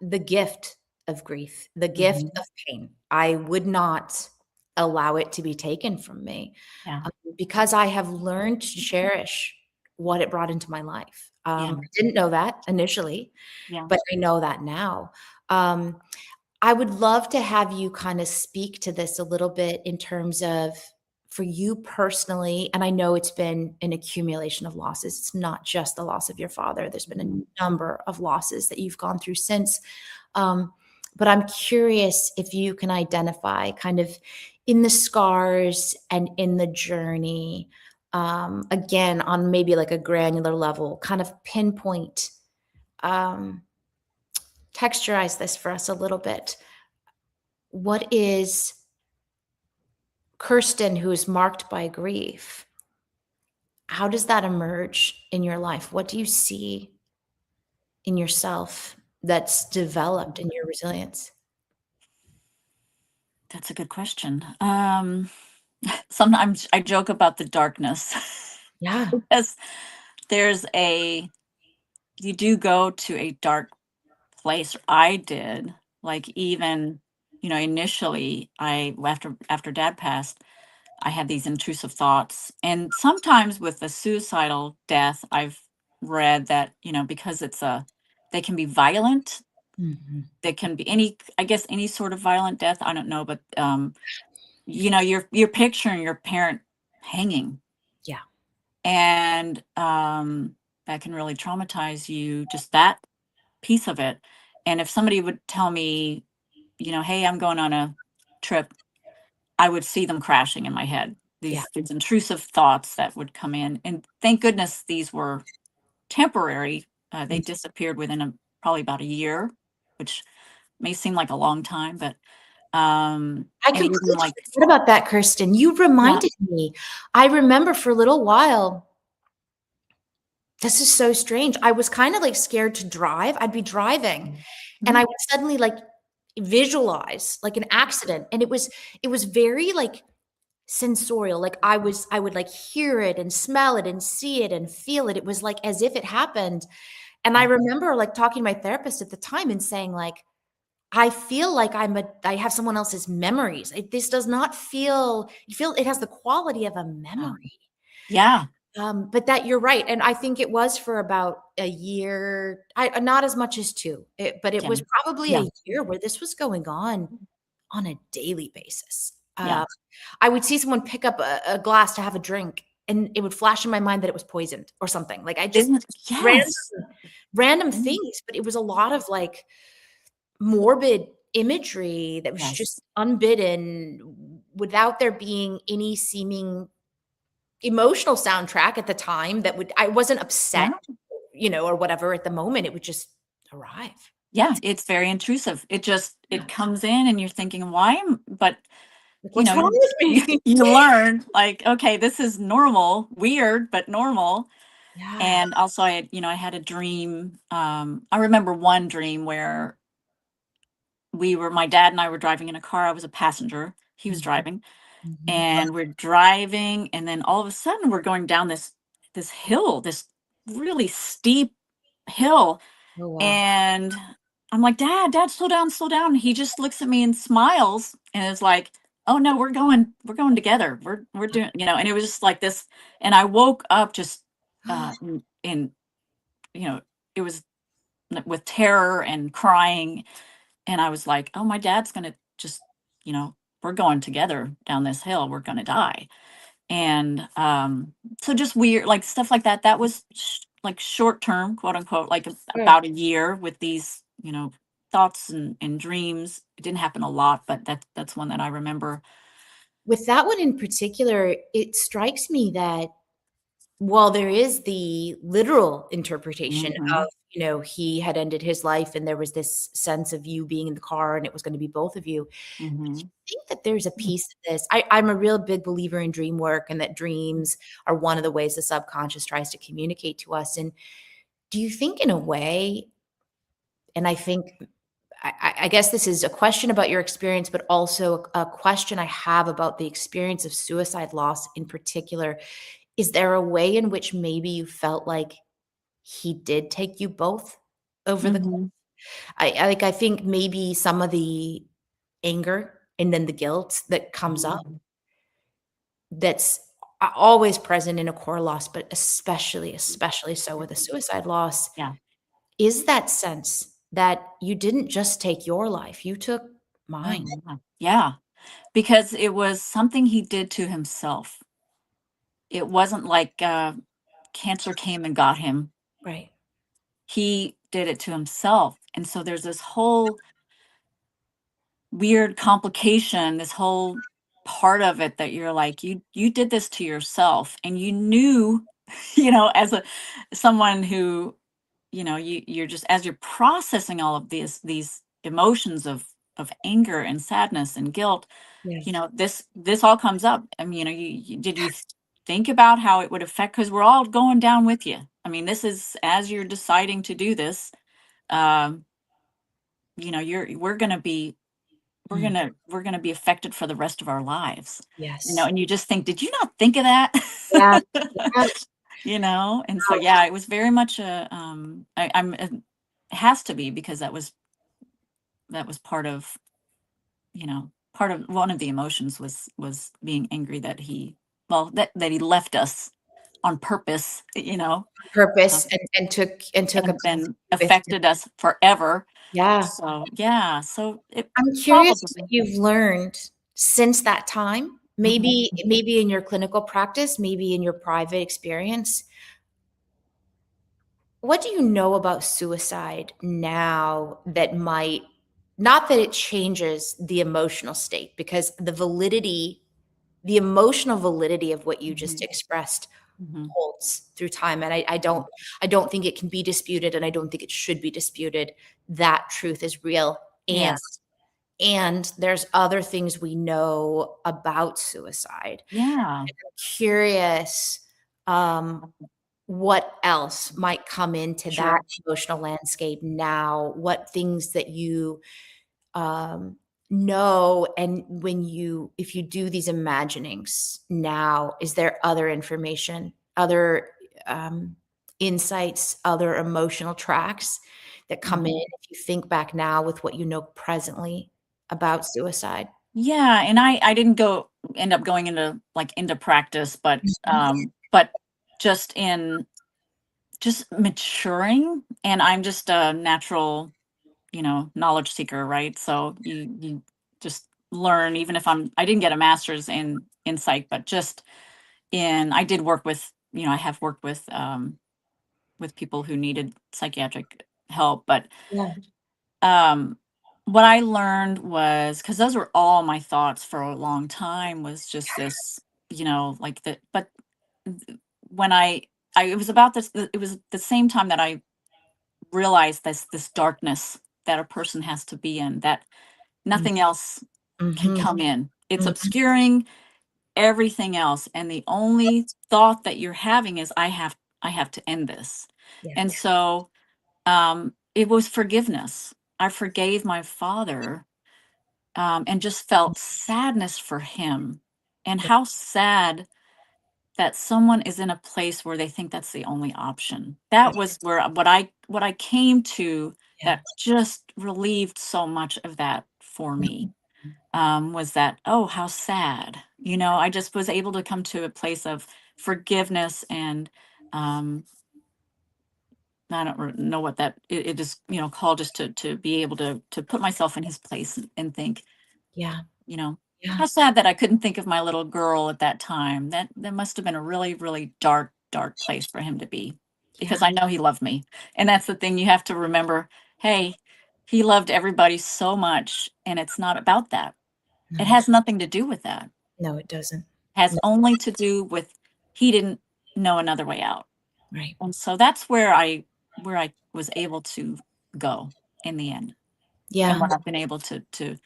The gift of grief, the gift Hmm. of pain, I would not allow it to be taken from me, Yeah, because I have learned to cherish what it brought into my life. yeah, I didn't know that initially, yeah. but I know that now. Um, I would love to have you kind of speak to this a little bit in terms of, for you personally, and I know it's been an accumulation of losses. It's not just the loss of your father. There's been Mhm. a number of losses that you've gone through since. Um, but I'm curious if you can identify kind of in the scars and in the journey, again, on maybe like a granular level, kind of pinpoint, um, texturize this for us a little bit. What is Kirsten, who is marked by grief? How does that emerge in your life? What do you see in yourself that's developed in your resilience? That's a good question. Sometimes I joke about the darkness. Yeah. Because there's a you do go to a dark place. I did. Like, even, initially, I after dad passed, I had these intrusive thoughts. And sometimes with a suicidal death, I've read that, because they can be violent. Mhm. They can be I guess, any sort of violent death. I don't know, but you're picturing your parent hanging, Yeah. and that can really traumatize you, just that piece of it. And if somebody would tell me, hey, I'm going on a trip, I would see them crashing in my head. Yeah. These intrusive thoughts that would come in, and thank goodness these were temporary. They Mm. disappeared within probably about a year, which may seem like a long time, but I and even completely like, forgot about that, Kirsten. You yeah. reminded me. I remember for a little while, this is so strange. I was kind of like scared to drive. I'd be driving and Mhm. I would suddenly like visualize like an accident. And it was very like sensorial. Like I would like hear it and smell it and see it and feel it. It was like as if it happened. And I Yeah, remember like talking to my therapist at the time and saying like, I feel like I have someone else's memories. This does not feel it has the quality of a yeah, memory. yeah, But that you're right, and I think it was for about a year, not as much as 2, but it yeah, was probably yeah, a year where this was going on a daily basis. yeah. I would see someone pick up a glass to have a drink, and it would flash in my mind that it was poisoned or something, like, I just Isn't it? random Yes. random Mm, things, but it was a lot of, like, morbid imagery that was just yes. unbidden without there being any seeming emotional soundtrack at the time that would I wasn't upset, Yeah. or whatever at the moment, it would just arrive. Yeah, it's very intrusive. It Yeah. comes in and you're thinking, "Why am," but Like, you what's know, wrong with me? you learn like, okay, this is normal, weird, but normal. Yeah. And also I had, I had a dream. I remember one dream where my dad and I were driving in a car. I was a passenger. He was Mhm, driving, mhm. and we're driving, and then all of a sudden we're going down this hill, this really steep hill. Oh, wow. And I'm like, Dad, slow down, slow down. And he just looks at me and smiles and is like, oh no, we're going together. We're doing, and it was just like this. And I woke up just in, you know, it was with terror and crying. And I was like, oh, my dad's gonna just, you know, we're going together down this hill. We're gonna die. And so just weird, like stuff like that. That was like short term, quote unquote, like Sure. about a year with these, thoughts and dreams. It didn't happen a lot, but that's one that I remember. With that one in particular, it strikes me that while there is the literal interpretation Hmm. of, he had ended his life and there was this sense of you being in the car and it was gonna be both of you. Hmm. I think that there's a piece of this. I'm a real big believer in dream work and that dreams are one of the ways the subconscious tries to communicate to us, and do you think in a way, and I think I guess this is a question about your experience, but also a question I have about the experience of suicide loss in particular. Is there a way in which maybe you felt like he did take you both over the Hmm. I think maybe some of the anger and then the guilt that comes up that's always present in a core loss, but especially so with a suicide loss, Yeah. is that sense that you didn't just take your life, you took mine. Oh, yeah. Yeah. Because it was something he did to himself. It wasn't like cancer came and got him. Right. He did it to himself. And so there's this whole weird complication, this whole part of it that you're like, you did this to yourself, and you knew, as someone who, you're just, as you're processing all of these emotions of anger and sadness and guilt, Yes. this all comes up. I mean, did you think about how it would affect, because we're all going down with you. I mean, this is, as you're deciding to do this, um, we're going to be Mm. we're gonna be affected for the rest of our lives, Yes. and you just think, "Did you not think of that?" Yeah. Yeah. And so, yeah, it was very much it has to be, because that was part of one of the emotions was being angry that that he left us on purpose, Purpose um, and took a and piece then with you. affected us forever. Yeah. So, yeah, so it I'm curious probably. what you've learned since that time, Mhm, maybe in your clinical practice, maybe in your private experience. What do you know about suicide now that might, not that it changes the emotional state, because the emotional validity of what you just mhm, expressed mhm. holds through time, and I don't think it can be disputed, and I don't think it should be disputed. That truth is real, and Yes. there's other things we know about suicide. Yeah. Curious, um, what else might come into that Sure. emotional landscape now? What things that you, um, know, and if you do these imaginings now, is there other information, other, um, insights, other emotional tracks that come in Mhm. if you think back now with what you know presently about suicide? Yeah, and I didn't end up going into practice, but just in just maturing, and I'm just a natural, knowledge seeker, right? So you just learn, even if I didn't get a master's in psych, but just I did work I have worked with people who needed psychiatric help, but Yeah. Um, what I learned was, because those were all my thoughts for a long time, was just this, like that. But when it was about this, it was the same time that I realized this darkness that a person has to be in, that nothing else can Mhm. come in. It's Mhm. obscuring everything else, and the only thought that you're having is I have to end this. Yeah. And so it was forgiveness. I forgave my father, and just felt sadness for him, and Yeah. how sad that someone is in a place where they think that's the only option. That Yeah. was where what I came to, Yeah. that just relieved so much of that for me. Mhm. Was that, oh, how sad. I just was able to come to a place of forgiveness, and um, I don't know what that it is, called, just to be able to put myself in his place, and think, Yeah. you know, Yeah. how sad that I couldn't think of my little girl at that time. That must have been a really, really dark, dark place for him to be, because Yeah. I know he loved me. And that's the thing you have to remember. Hey, he loved everybody so much, and it's not about that. It No. has nothing to do with that. No, it doesn't. Has No. only to do with he didn't know another way out. Right. And so that's where I was able to go in the end, and Yeah. what I've been able to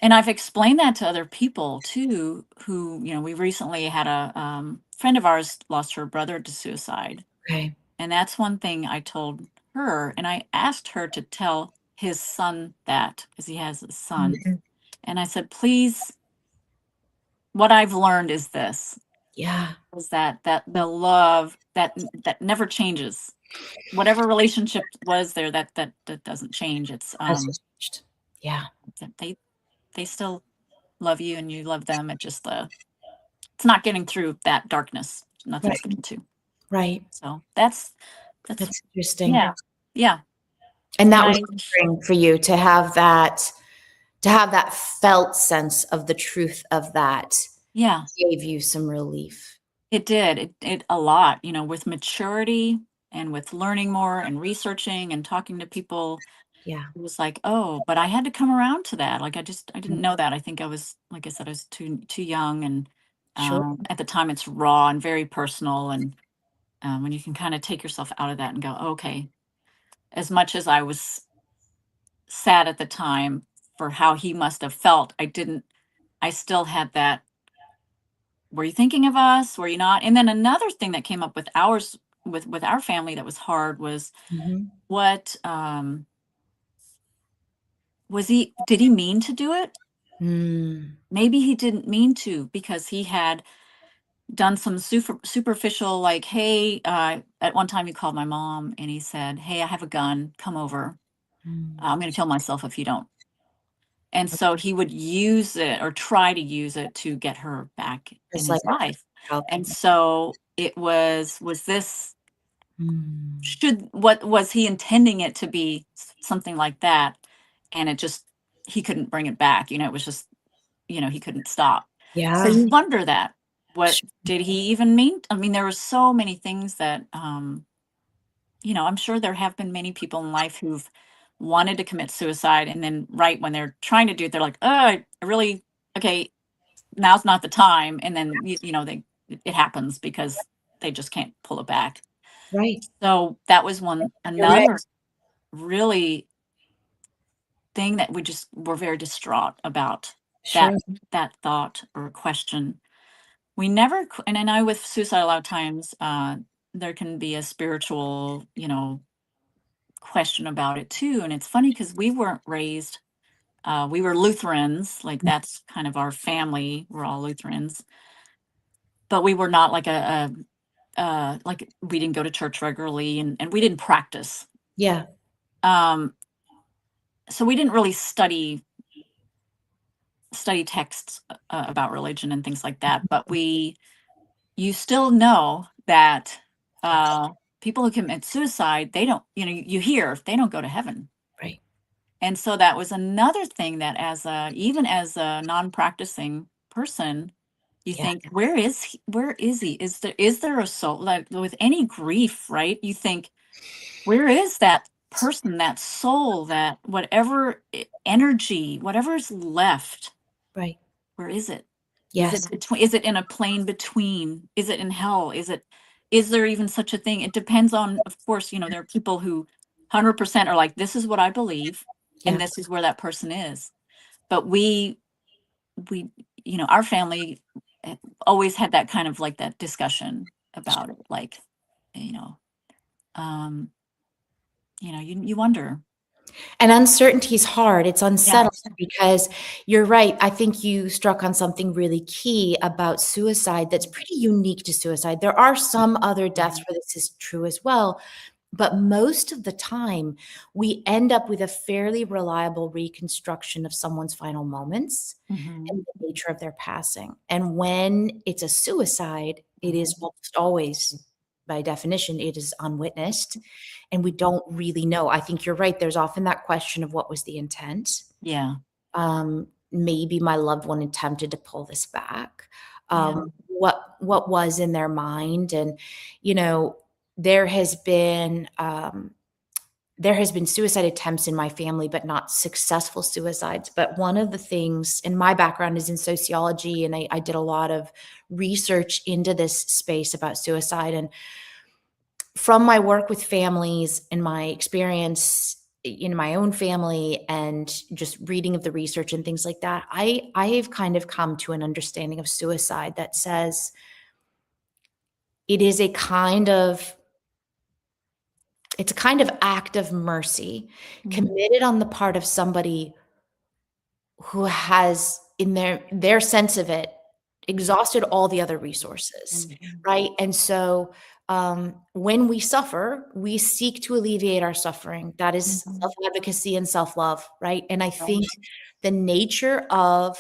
and I've explained that to other people too, who, we recently had a friend of ours lost her brother to suicide. Okay. And that's one thing I told her. And I asked her to tell his son that, because he has a son. Mhm. And I said, please, what I've learned is this, Yeah. is that the love that never changes. Whatever relationship was there, that doesn't change. It's Has changed. Yeah. that they still love you, and you love them. It just it's not getting through that darkness. Nothing's Right. going to. Right. So that's That's interesting. yeah. Yeah. And And that was I comforting for you to have that felt sense of the truth of that yeah, gave you some relief. it did. It a lot, with maturity, and with learning more and researching and talking to people. Yeah. It was like, oh, but I had to come around to that. Like, I Mm. didn't know that. I think I was, like I said, I was too young, and Sure. at the time it's raw and very personal. And when you can kind of take yourself out of that and go, okay, as much as I was sad at the time for how he must have felt, I still had that, were you thinking of us? Were you not? And then another thing that came up with ours, with our family, that was hard, was Mhm. what did he mean to do it? Mm. Maybe he didn't mean to, because he had done some superficial, like, hey, at one time he called my mom and he said, hey, I have a gun, come over. Mm. I'm going to kill myself if you don't. And so he would use it, or try to use it, to get her back in It's like his a life. help. And so it was this, Mm. what was he intending it to be, something like that? And it just, he couldn't bring it back. It was just, he couldn't stop. So Yeah. you wonder that, what Sh did he even mean? I mean, there were so many things that, I'm sure there have been many people in life who've wanted to commit suicide, and then right when they're trying to do it, they're like, oh, I really, okay, now's not the time. And then, it happens, because they just can't pull it back. Right. So that was You're right. another really thing that we just were very distraught about, that Sure. thought or question. We never, and I know with suicide, a lot of times, there can be a spiritual, question about it too. And it's funny, because we weren't raised, we were Lutherans, like, that's kind of our family. We're all Lutherans, but we were not like like, we didn't go to church regularly, and we didn't practice. Yeah. Um, so we didn't really study texts, about religion and things like that. But you still know that, Yes. people who commit suicide, they don't, you hear, they don't go to heaven. Right. And so that was another thing that, even as a non-practicing person, you Yeah. think, where is he? Is there a soul? Like, with any grief, right? You think, where is that person, that soul, that whatever energy, whatever is left, Right. where is it? Yes. Is it in a plane between? Is it in hell? Is there even such a thing? It depends on, of course, there are people who 100% are like, this is what I believe, and Yeah. this is where that person is. But we we, our family always had that kind of like that discussion about it. Like, you know, um, you wonder. And uncertainty is hard. It's unsettling Yes. because you're right. I think you struck on something really key about suicide that's pretty unique to suicide. There are some other deaths where this is true as well, but most of the time, we end up with a fairly reliable reconstruction of someone's final moments Hmm. and the nature of their passing. And when it's a suicide, it is almost always, by definition, it is unwitnessed, and we don't really know. I think you're right. There's often that question of what was the intent. Yeah. Maybe my loved one attempted to pull this back. Yeah. What was in their mind? And you know, there has been there has been suicide attempts in my family, but not successful suicides. But one of the things, and my background is in sociology, and I did a lot of research into this space about suicide. And from my work with families and my experience in my own family and just reading of the research and things like that, I've kind of come to an understanding of suicide that says it is a kind of it's a kind of act of mercy Mhm. committed on the part of somebody who has, in their sense of it, exhausted all the other resources, Mhm. right? And so, when we suffer, we seek to alleviate our suffering. That is Mhm. self-advocacy and self-love, right? And I think Right. the nature of,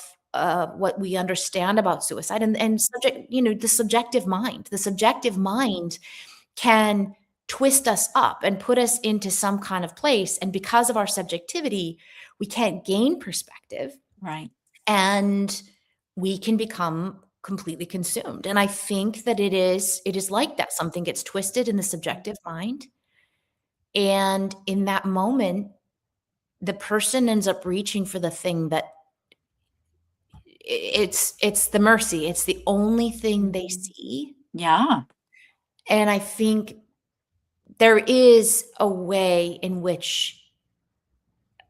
what we understand about suicide and the subjective mind can twist us up and put us into some kind of place, and because of our subjectivity, we can't gain perspective, Right. and we can become completely consumed. And I think that it is like that. Something gets twisted in the subjective mind, and in that moment, the person ends up reaching for the thing that it's the mercy. It's the only thing they Mhm. see. Yeah. And I think there is a way in which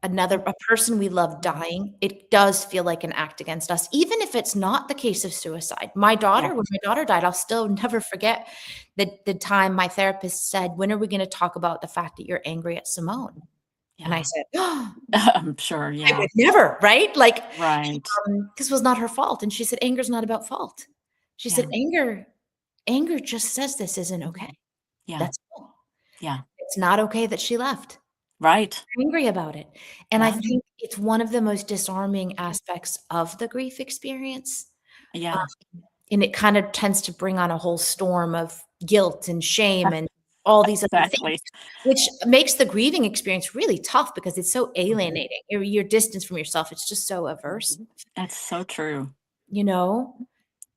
a person we love dying, it does feel like an act against us, even if it's not the case of suicide. Yeah. When my daughter died, I'll still never forget the time my therapist said, "When are we gonna talk about the fact that you're angry at Simone?" And I Yeah. said, "Oh, I'm sure. I Yeah. would never," right? Like, Right. this was not her fault, and she said, "Anger's not about fault." She Yeah. said, "Anger just says this isn't okay. Mhm. Yeah. That's all. Yeah. It's not okay that she left. Right. Angry about it." And I Yeah. think it's one of the most disarming aspects of the grief experience, Yeah. and it kind of tends to bring on a whole storm of guilt and shame and all these other things, Exactly. which makes the grieving experience really tough because it's so Mhm. alienating. You're distanced from yourself, it's just so averse, That's so true. you know?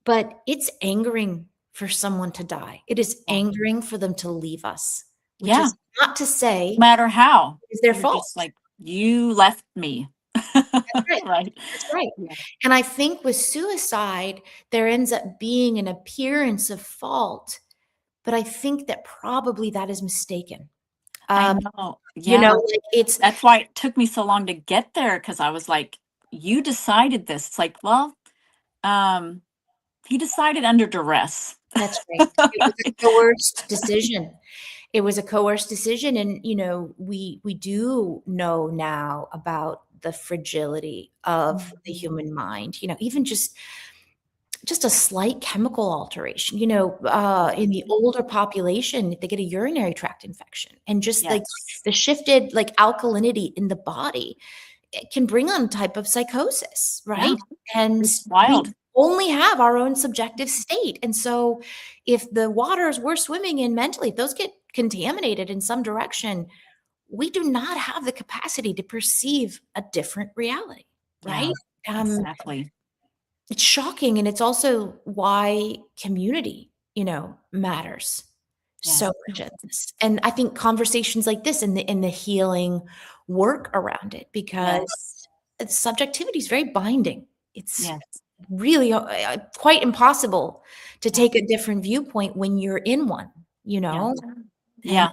But it's angering for someone to die. It is Yeah. angering for them to leave us, which Yeah. is not to No say matter how, it's their you're fault. just like, you left me. That's right. Right. That's right. Yeah. And I think with suicide, there ends up being an appearance of fault, but I think that probably that is mistaken. I Um, know. Yeah. like it's That's why it took me so long to get there, because I was like, you decided this. It's like, well, um, he decided under duress. that's right. It was a coerced decision. It was a coerced decision, and, we do know now about the fragility of the Mhm. human mind, even just a slight chemical alteration, in the older population, they get a urinary tract infection, and just, like, Yes. the shifted, like, alkalinity in the body, it can bring on type of psychosis, Yeah. right? And It's we wild. only have our own subjective state, and so if the waters we're swimming in mentally, if those get contaminated in some direction, we do not have the capacity to perceive a different reality, right? Yeah. Um, Exactly. it's shocking, and it's also why community, matters so Yes. much in this. And I think conversations like this and the healing work around it, Yes. because subjectivity is very binding. It's Yes. really quite impossible to Yeah. take a different viewpoint when you're in one, Yeah. and Yeah.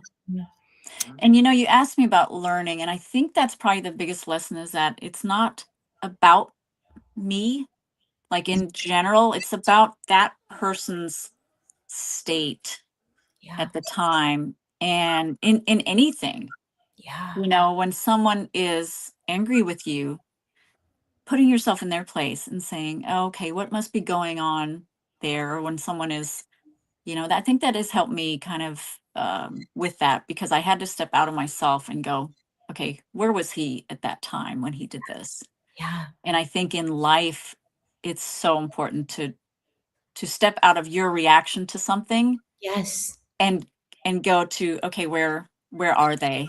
And you asked me about learning, and I think that's probably the biggest lesson, is that it's not about me. Like in general, it's about that person's state Yeah. at the time. And in anything, Yeah. when someone is angry with you, putting yourself in their place and saying, "Oh, okay, what must be going on there?" Or when someone is, I think that has helped me kind of with that, because I had to step out of myself and go, okay, where was he at that time when he did this? Yeah. And I think in life, it's so important to step out of your reaction to something Yes. and go to, okay, where are they,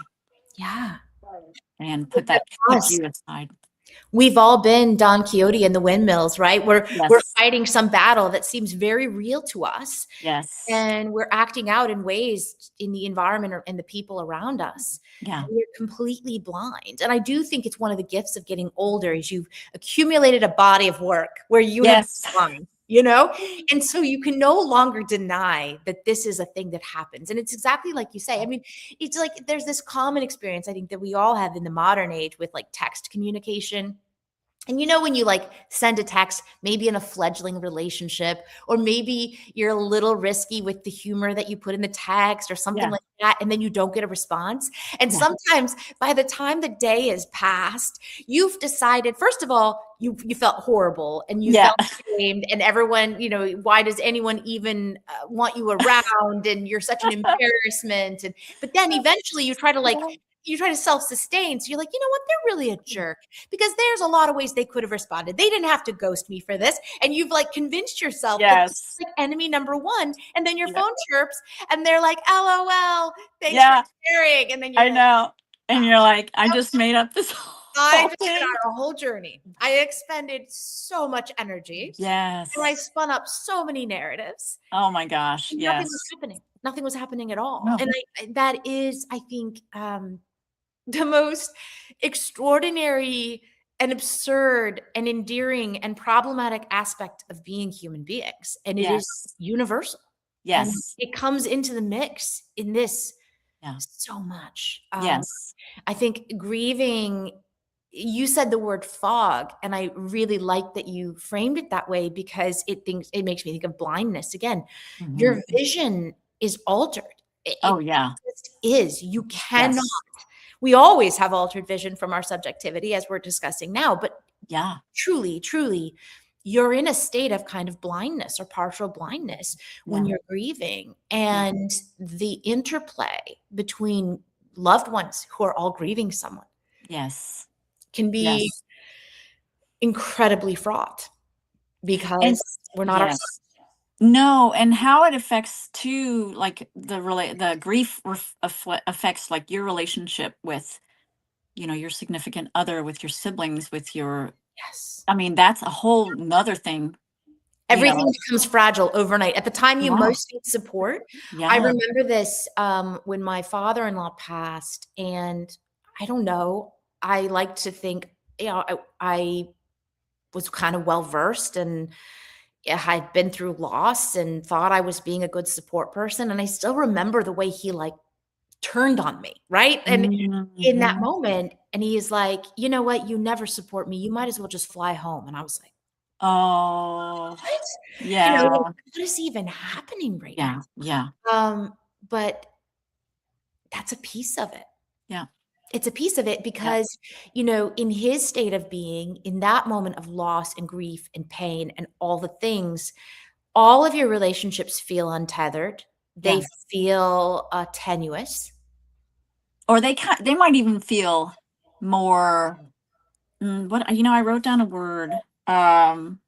Yeah. and Look at put us. you aside. We've all been Don Quixote in the windmills, right? We're Yes. fighting some battle that seems very real to us, Yes. and we're acting out in ways in the environment or in the people around us. Yeah. And we're completely blind. And I do think it's one of the gifts of getting older is you've accumulated a body of work where you have Yes. blind, you know? And so you can no longer deny that this is a thing that happens. And it's exactly like you say. I mean, it's like there's this common experience I think that we all have in the modern age with like text communication. And when you like send a text, maybe in a fledgling relationship, or maybe you're a little risky with the humor that you put in the text or something Yeah. like that, and then you don't get a response. And Yeah. sometimes by the time the day is passed, you've decided, first of all, you felt horrible and you Yeah. felt shamed, and everyone, why does anyone even want you around? And you're such an embarrassment. But then eventually you try to self-sustain. So you're like, you know what? They're really a jerk because there's a lot of ways they could have responded. They didn't have to ghost me for this. And you've like convinced yourself that this is Yes. like enemy number one. And then your Yeah. phone chirps and they're like, LOL, thanks for Yeah. sharing. And then you're I like, know. And wow, you're like, I just made up this I whole just spent thing. out a whole journey. I expended so much energy and I Yes. spun up so many narratives. Oh my gosh. And nothing was Yes. happening. Nothing was happening at all. No. And that is, I think, the most extraordinary and absurd and endearing and problematic aspect of being human beings. And it is Yes. universal. And Yes. it comes into the mix in this Yeah. so much. Yes. I think grieving, you said the word fog, and I really like that you framed it that way because it makes me think of blindness again. Mhm. Your vision is altered. It Oh yeah. just is. You cannot. Yes. We always have altered vision from our subjectivity, as we're discussing now, but Yeah. truly, truly, you're in a state of kind of blindness or partial blindness when Yeah. you're grieving. Yeah. And the interplay between loved ones who are all grieving someone Yes. can be Yes. incredibly fraught And because we're not ourselves. yes. No, and how it affects too, like the grief affects like your relationship with, your significant other, with your siblings, with your, Yes. I mean, that's a whole nother thing, Everything becomes fragile overnight. At the time you Yeah. most need support, I Yeah. remember this, when my father-in-law passed, and I don't know, I like to think, I was kind of well-versed and had been through loss and thought I was being a good support person, and I still remember the way he, like, turned on me, right? And in that Mhm. moment, and he is like, "You know what? You never support me. You might as well just fly home." And I was like, Oh, "What?" Like, yeah. what is even happening right now? Yeah. Yeah. But that's a piece of it. Yeah. It's a piece of it Yeah. because, in his state of being, in that moment of loss and grief and pain and all the things, all of your relationships feel untethered. They Yeah. feel tenuous. Or they might even feel more, what, I wrote down a word. Um,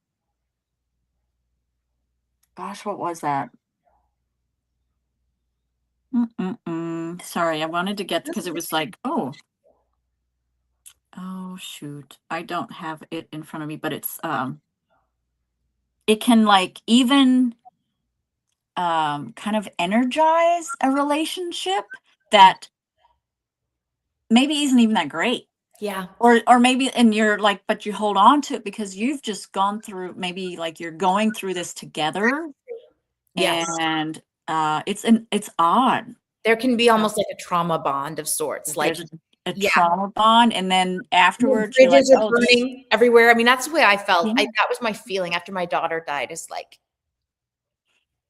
Gosh, what was that? Sorry, I wanted to get, because it was like, oh shoot, I don't have it in front of me, but it can like even kind of energize a relationship that maybe isn't even that great. Yeah. Or maybe, and you're like, but you hold on to it because you've just gone through, maybe like you're going through this together, Yes. and it's odd. There can be Uh, almost like a trauma bond of sorts. Like, There's a Yeah. trauma bond, and then The afterwards, you're like, bridges are "Oh, this." burning everywhere. I mean, that's the way I felt. Yeah, That was my feeling after my daughter died, is like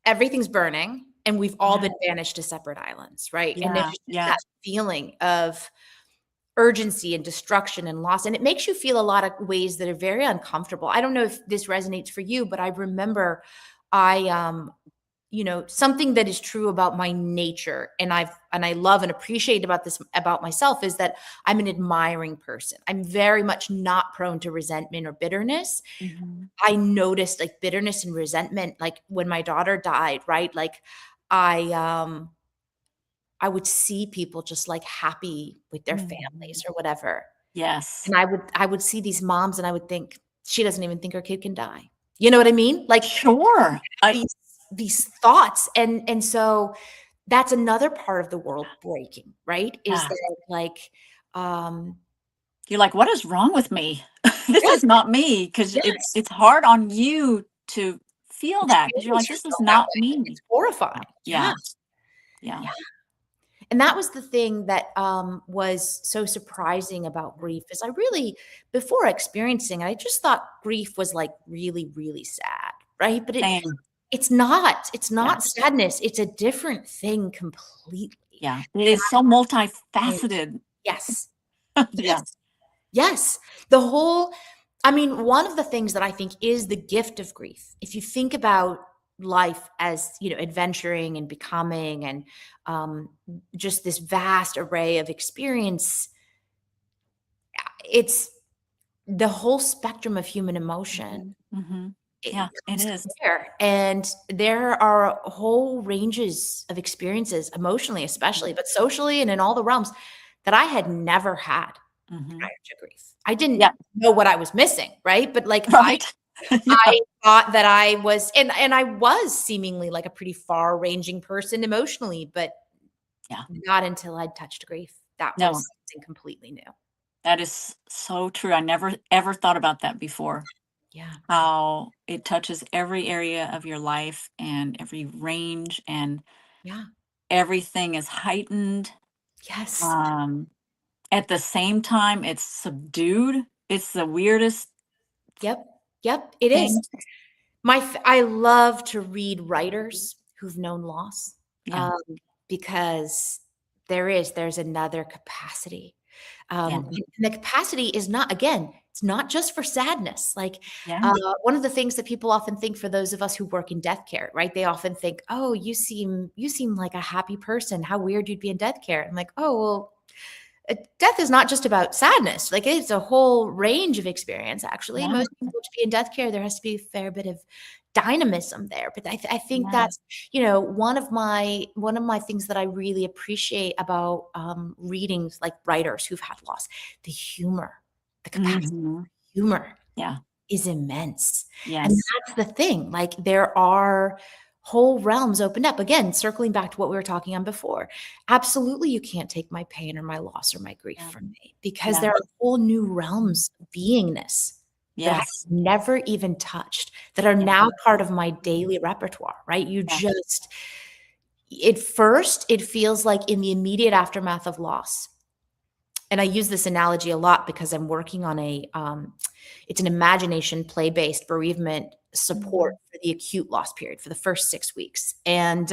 everything's burning and we've all yeah, been banished to separate islands, right? And there's yeah, just yeah. that feeling of urgency and destruction and loss. And it makes you feel a lot of ways that are very uncomfortable. I don't know if this resonates for you, but I remember I something that is true about my nature, and I love and appreciate about this about myself, is that I'm an admiring person. I'm very much not prone to resentment or bitterness. Mhm. I noticed like bitterness and resentment like when my daughter died, right? Like I um I would see people just like happy with their Mhm. families or whatever. Yes. And I would see these moms and I would think, she doesn't even think her kid can die. You know what I mean? Like Sure. I these these thoughts, and so that's another part of the world breaking, right? Is Yeah. that like um You're like, "What is wrong with me? This yes, is not me. Because yes, it's hard on you to feel that, because 'cause you're like, experience "This is yourself that not way. me." It's horrifying. Yeah, Yeah, yeah. yeah. And that was the thing that was so surprising about grief, is I really, before experiencing it, I just thought grief was like really, really sad, right? But Same. it's not. It's Yeah, not sadness. It's a different thing completely. yeah. It And is so I multifaceted. yes, Yeah. yes, yes. The whole, I mean, one of the things that I think is the gift of grief, if you think about life as, adventuring and becoming and um, just this vast array of experience, it's the whole spectrum of human emotion. Mhm, mhm. It Yeah, it comes to is. bear, and there are whole ranges of experiences, emotionally especially, but socially and in all the realms, that I had never had Mhm. prior to grief. I didn't Yeah, know what I was missing, right? But, like, I right. Yeah, I thought that I was, and I was seemingly like a pretty far-ranging person emotionally, but yeah. not until I'd touched grief. That was No, something completely new. that is so true. I never ever thought about that before, Yeah. how it touches every area of your life and every range, and Yeah. everything is heightened. Yes. Um, at the same time, it's subdued. It's the weirdest Yep. Yep, it is. thing. I love to read writers who've known loss, Yeah, um, because there's another capacity, yeah, and the capacity is not, again, it's not just for sadness, like, yeah, one of the things that people often think, for those of us who work in death care, right? They often think, "Oh, you seem like a happy person. How weird you'd be in death care." I'm like, "Oh, well, death is not just about sadness. Like, it's a whole range of experience, actually. yeah, Most people, to be in death care, there has to be a fair bit of dynamism there. But I think yeah. that's, one of my things that I really appreciate about reading like writers who've had loss, the humor, the capacity Mhm. for humor Yeah, is immense. And yes. that's the thing, like, there are whole realms opened up. Again, circling back to what we were talking on before. Absolutely, you can't take my pain or my loss or my grief Yeah, from me, because yeah. there are whole new realms of beingness that I've Yes. never even touched, that are Yeah, now part of my daily repertoire, right? yeah. At first, it feels like in the immediate aftermath of loss, and I use this analogy a lot because I'm working on it's an imagination play-based bereavement support Mhm. for the acute loss period for the first 6 weeks. And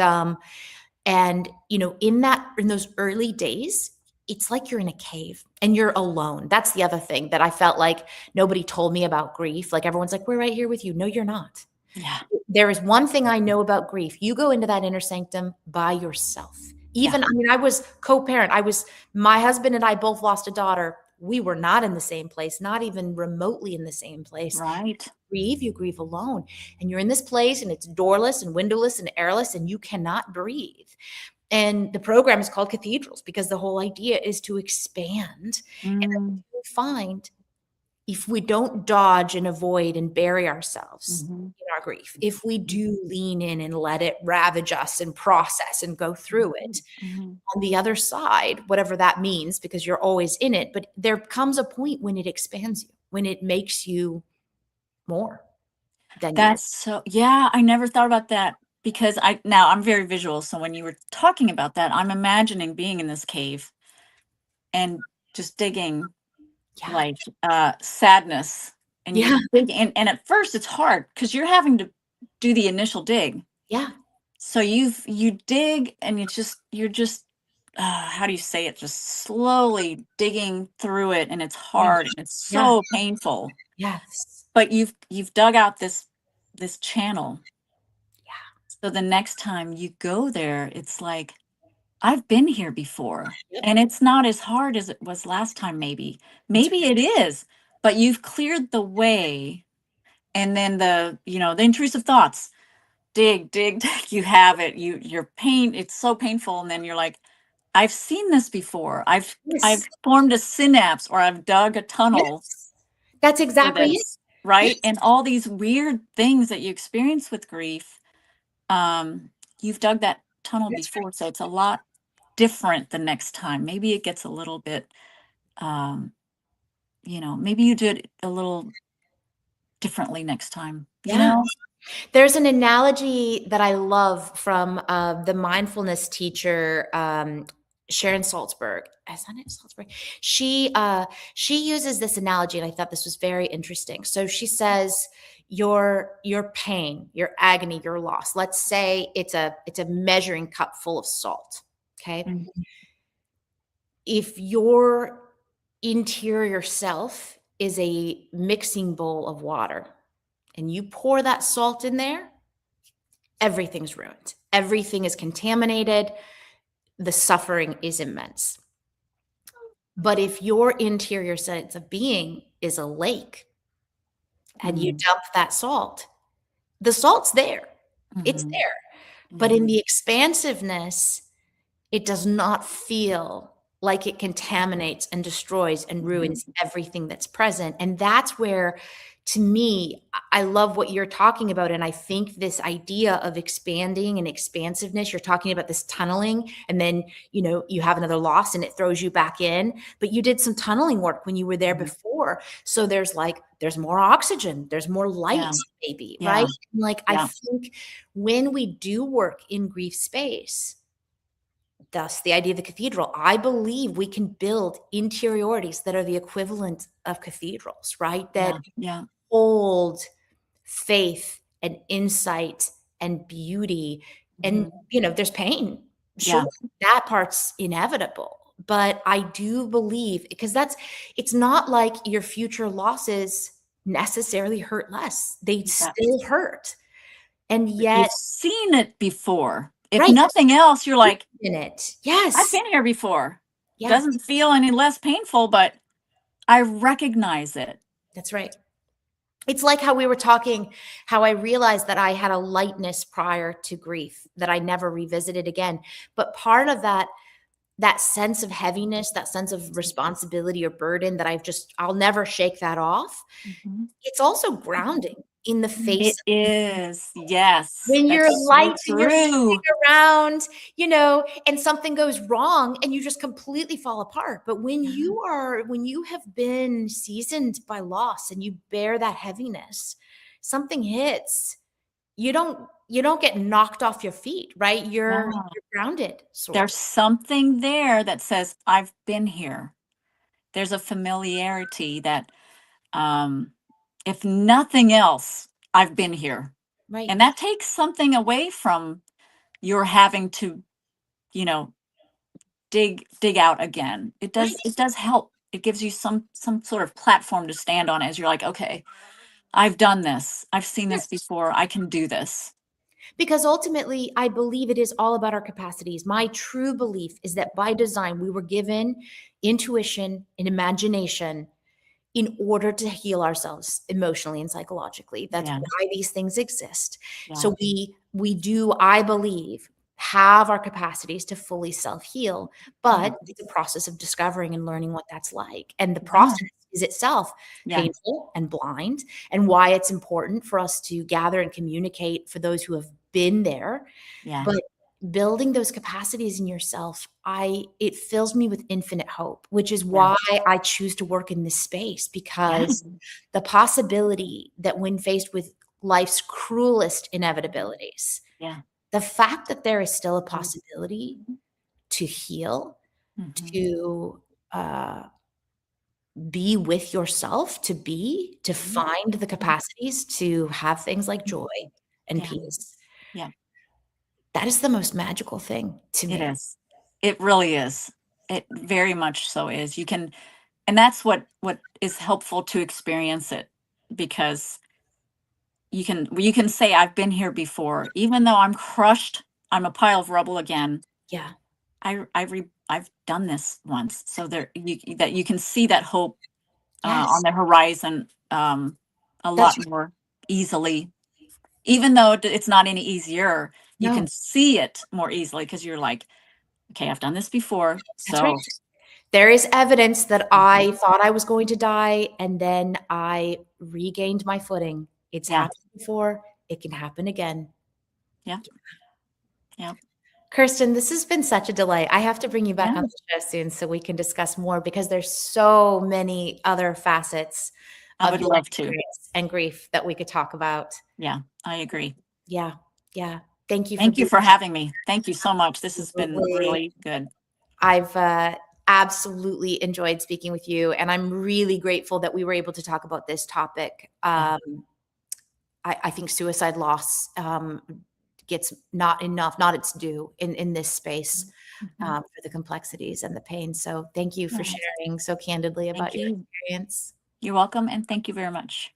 in those early days, it's like you're in a cave and you're alone. That's the other thing that I felt like nobody told me about grief. Like, everyone's like, "We're right here with you." No, you're not. Yeah, There is one thing I know about grief. You go into that inner sanctum by yourself. yeah, Even, I mean, I was co-parent. My husband and I both lost a daughter. We were not in the same place, not even remotely in the same place. right. You grieve alone. And you're in this place and it's doorless and windowless and airless and you cannot breathe. And the program is called Cathedrals because the whole idea is to expand. And I Mm, think we find, if we don't dodge and avoid and bury ourselves mhm, in our grief, if we do lean in and let it ravage us and process and go through it, mhm, mhm. on the other side, whatever that means, because you're always in it, but there comes a point when it expands you, when it makes you more than you were. That's so, yeah, I never thought about that, because I'm very visual, so when you were talking about that, I'm imagining being in this cave and just digging Yeah. like sadness, and Yeah. you're digging, and at first it's hard because you're having to do the initial dig. Yeah. So you dig, and you're just how do you say it? Just slowly digging through it, and it's Yeah. hard and it's Yeah. so painful. Yes. But you've dug out this channel. Yeah. So the next time you go there, it's like, I've been here before, Yep. and it's not as hard as it was last time, maybe. That's Maybe it is, but you've cleared the way, and then the intrusive thoughts, dig, dig, dig, you have it. Your pain, it's so painful, and then you're like, I've seen this before. I've yes. formed a synapse, or I've dug a tunnel Yes. That's for exactly it. this, right? Yes. And all these weird things that you experience with grief, um, you've dug that tunnel That's before, right. so it's a lot different the next time. Maybe it gets a little bit, um, maybe you did a little differently next time, you Yeah. know? There's an analogy that I love from the mindfulness teacher, Sharon Salzberg. Is that it? Salzberg. She uses this analogy, and I thought this was very interesting. So she says, your pain, your agony, your loss. Let's say it's a measuring cup full of salt. Okay, Mhm. if your interior self is a mixing bowl of water, and you pour that salt in there, everything's ruined. Everything is contaminated. The suffering is immense. But if your interior sense of being is a lake and you Mhm. dump that salt, the salt's there. It's Mhm. there. But Yeah. in the expansiveness, it does not feel like it contaminates and destroys and Mhm. ruins everything that's present. And that's where, to me, I love what you're talking about. And I think this idea of expanding and expansiveness, you're talking about this tunneling, and then, you have another loss and it throws you back in. But you did some tunneling work when you were there Mhm. before. So there's more oxygen, there's more light, Yeah. maybe, right? Yeah. Like, I Yeah. think when we do work in grief space, thus the idea of the cathedral, I believe we can build interiorities that are the equivalent of cathedrals, right? That Yeah. Yeah. hold faith and insight and beauty. And, Mhm. there's pain. Sure, Yeah. that part's inevitable. But I do believe, because it's not like your future losses necessarily hurt less, they Yeah. still hurt. And But you've yet, seen it before. If right, nothing else, you're like, in it. I've Yes. been here before. Yeah, Doesn't feel any less painful, but I recognize it. that's right. It's like how we were talking, how I realized that I had a lightness prior to grief that I never revisited again. But part of that sense of heaviness, that sense of responsibility or burden that I'll never shake that off. Mhm. It's also grounding in the face It is. Yes. when you're That's so light and you're moving true. around, and something goes wrong and you just completely fall apart. But Yeah. when you have been seasoned by loss and you bear that heaviness, something hits, you don't get knocked off your feet, right? Yeah. You're grounded, sort of. There's something there that says, I've been here. There's a familiarity that, um, if nothing else, I've been here. Right. And that takes something away from your having to, you know, dig out again. Right. It does help. It gives you some sort of platform to stand on as you're like, okay, I've done this. I've seen this Yes. before. I can do this. Because ultimately, I believe it is all about our capacities. My true belief is that by design, we were given intuition and imagination in order to heal ourselves emotionally and psychologically. That's Yeah. why these things exist. Yeah. So we do, I believe, have our capacities to fully self-heal, Yeah. but it's a process of discovering and learning what that's like. And the Yeah. process is itself Yeah. painful and blind, and why it's important for us to gather and communicate for those who have been there. Yeah. But building those capacities in yourself, it fills me with infinite hope, which is Yeah. why I choose to work in this space, Yeah. because the possibility that when faced with life's cruelest inevitabilities, Yeah. the fact that there is still a Mhm. possibility to heal, Mhm. to uh, be with yourself, to Mhm. find the Mhm. capacities to have things like Mm. joy and Yeah. peace. Yeah. That is the most magical thing to It me. is. It really is. It very much so is. You can, and that's what is helpful to experience it, because you can say I've been here before, even though I'm crushed, I'm a pile of rubble again. Yeah. I've done this once, so there that you can see that hope on Yes. the horizon a That's lot more easily. Even though it's not any easier, you no, can see it more easily because you're like, okay, I've done this before, that's right. so There is evidence that mhm, I thought I was going to die, and then I regained my footing. It's yeah, happened before, it can happen again. yeah, yeah, Kirsten, this has been such a delight. I have to bring you back on yeah. the show soon so we can discuss more, because there's so many other facets I of would your love to. experience and grief that we could talk about. Yeah, I agree. Yeah, yeah. Thank you for Thank you being for having me. Thank you so much. This has been absolutely. really good. I've absolutely enjoyed speaking with you, and I'm really grateful that we were able to talk about this topic. Yeah. I think suicide loss gets not its due in this space, Mhm. for the complexities and the pain. So thank you for Yeah. sharing so candidly about Thank your you. experience. You're welcome, and thank you very much.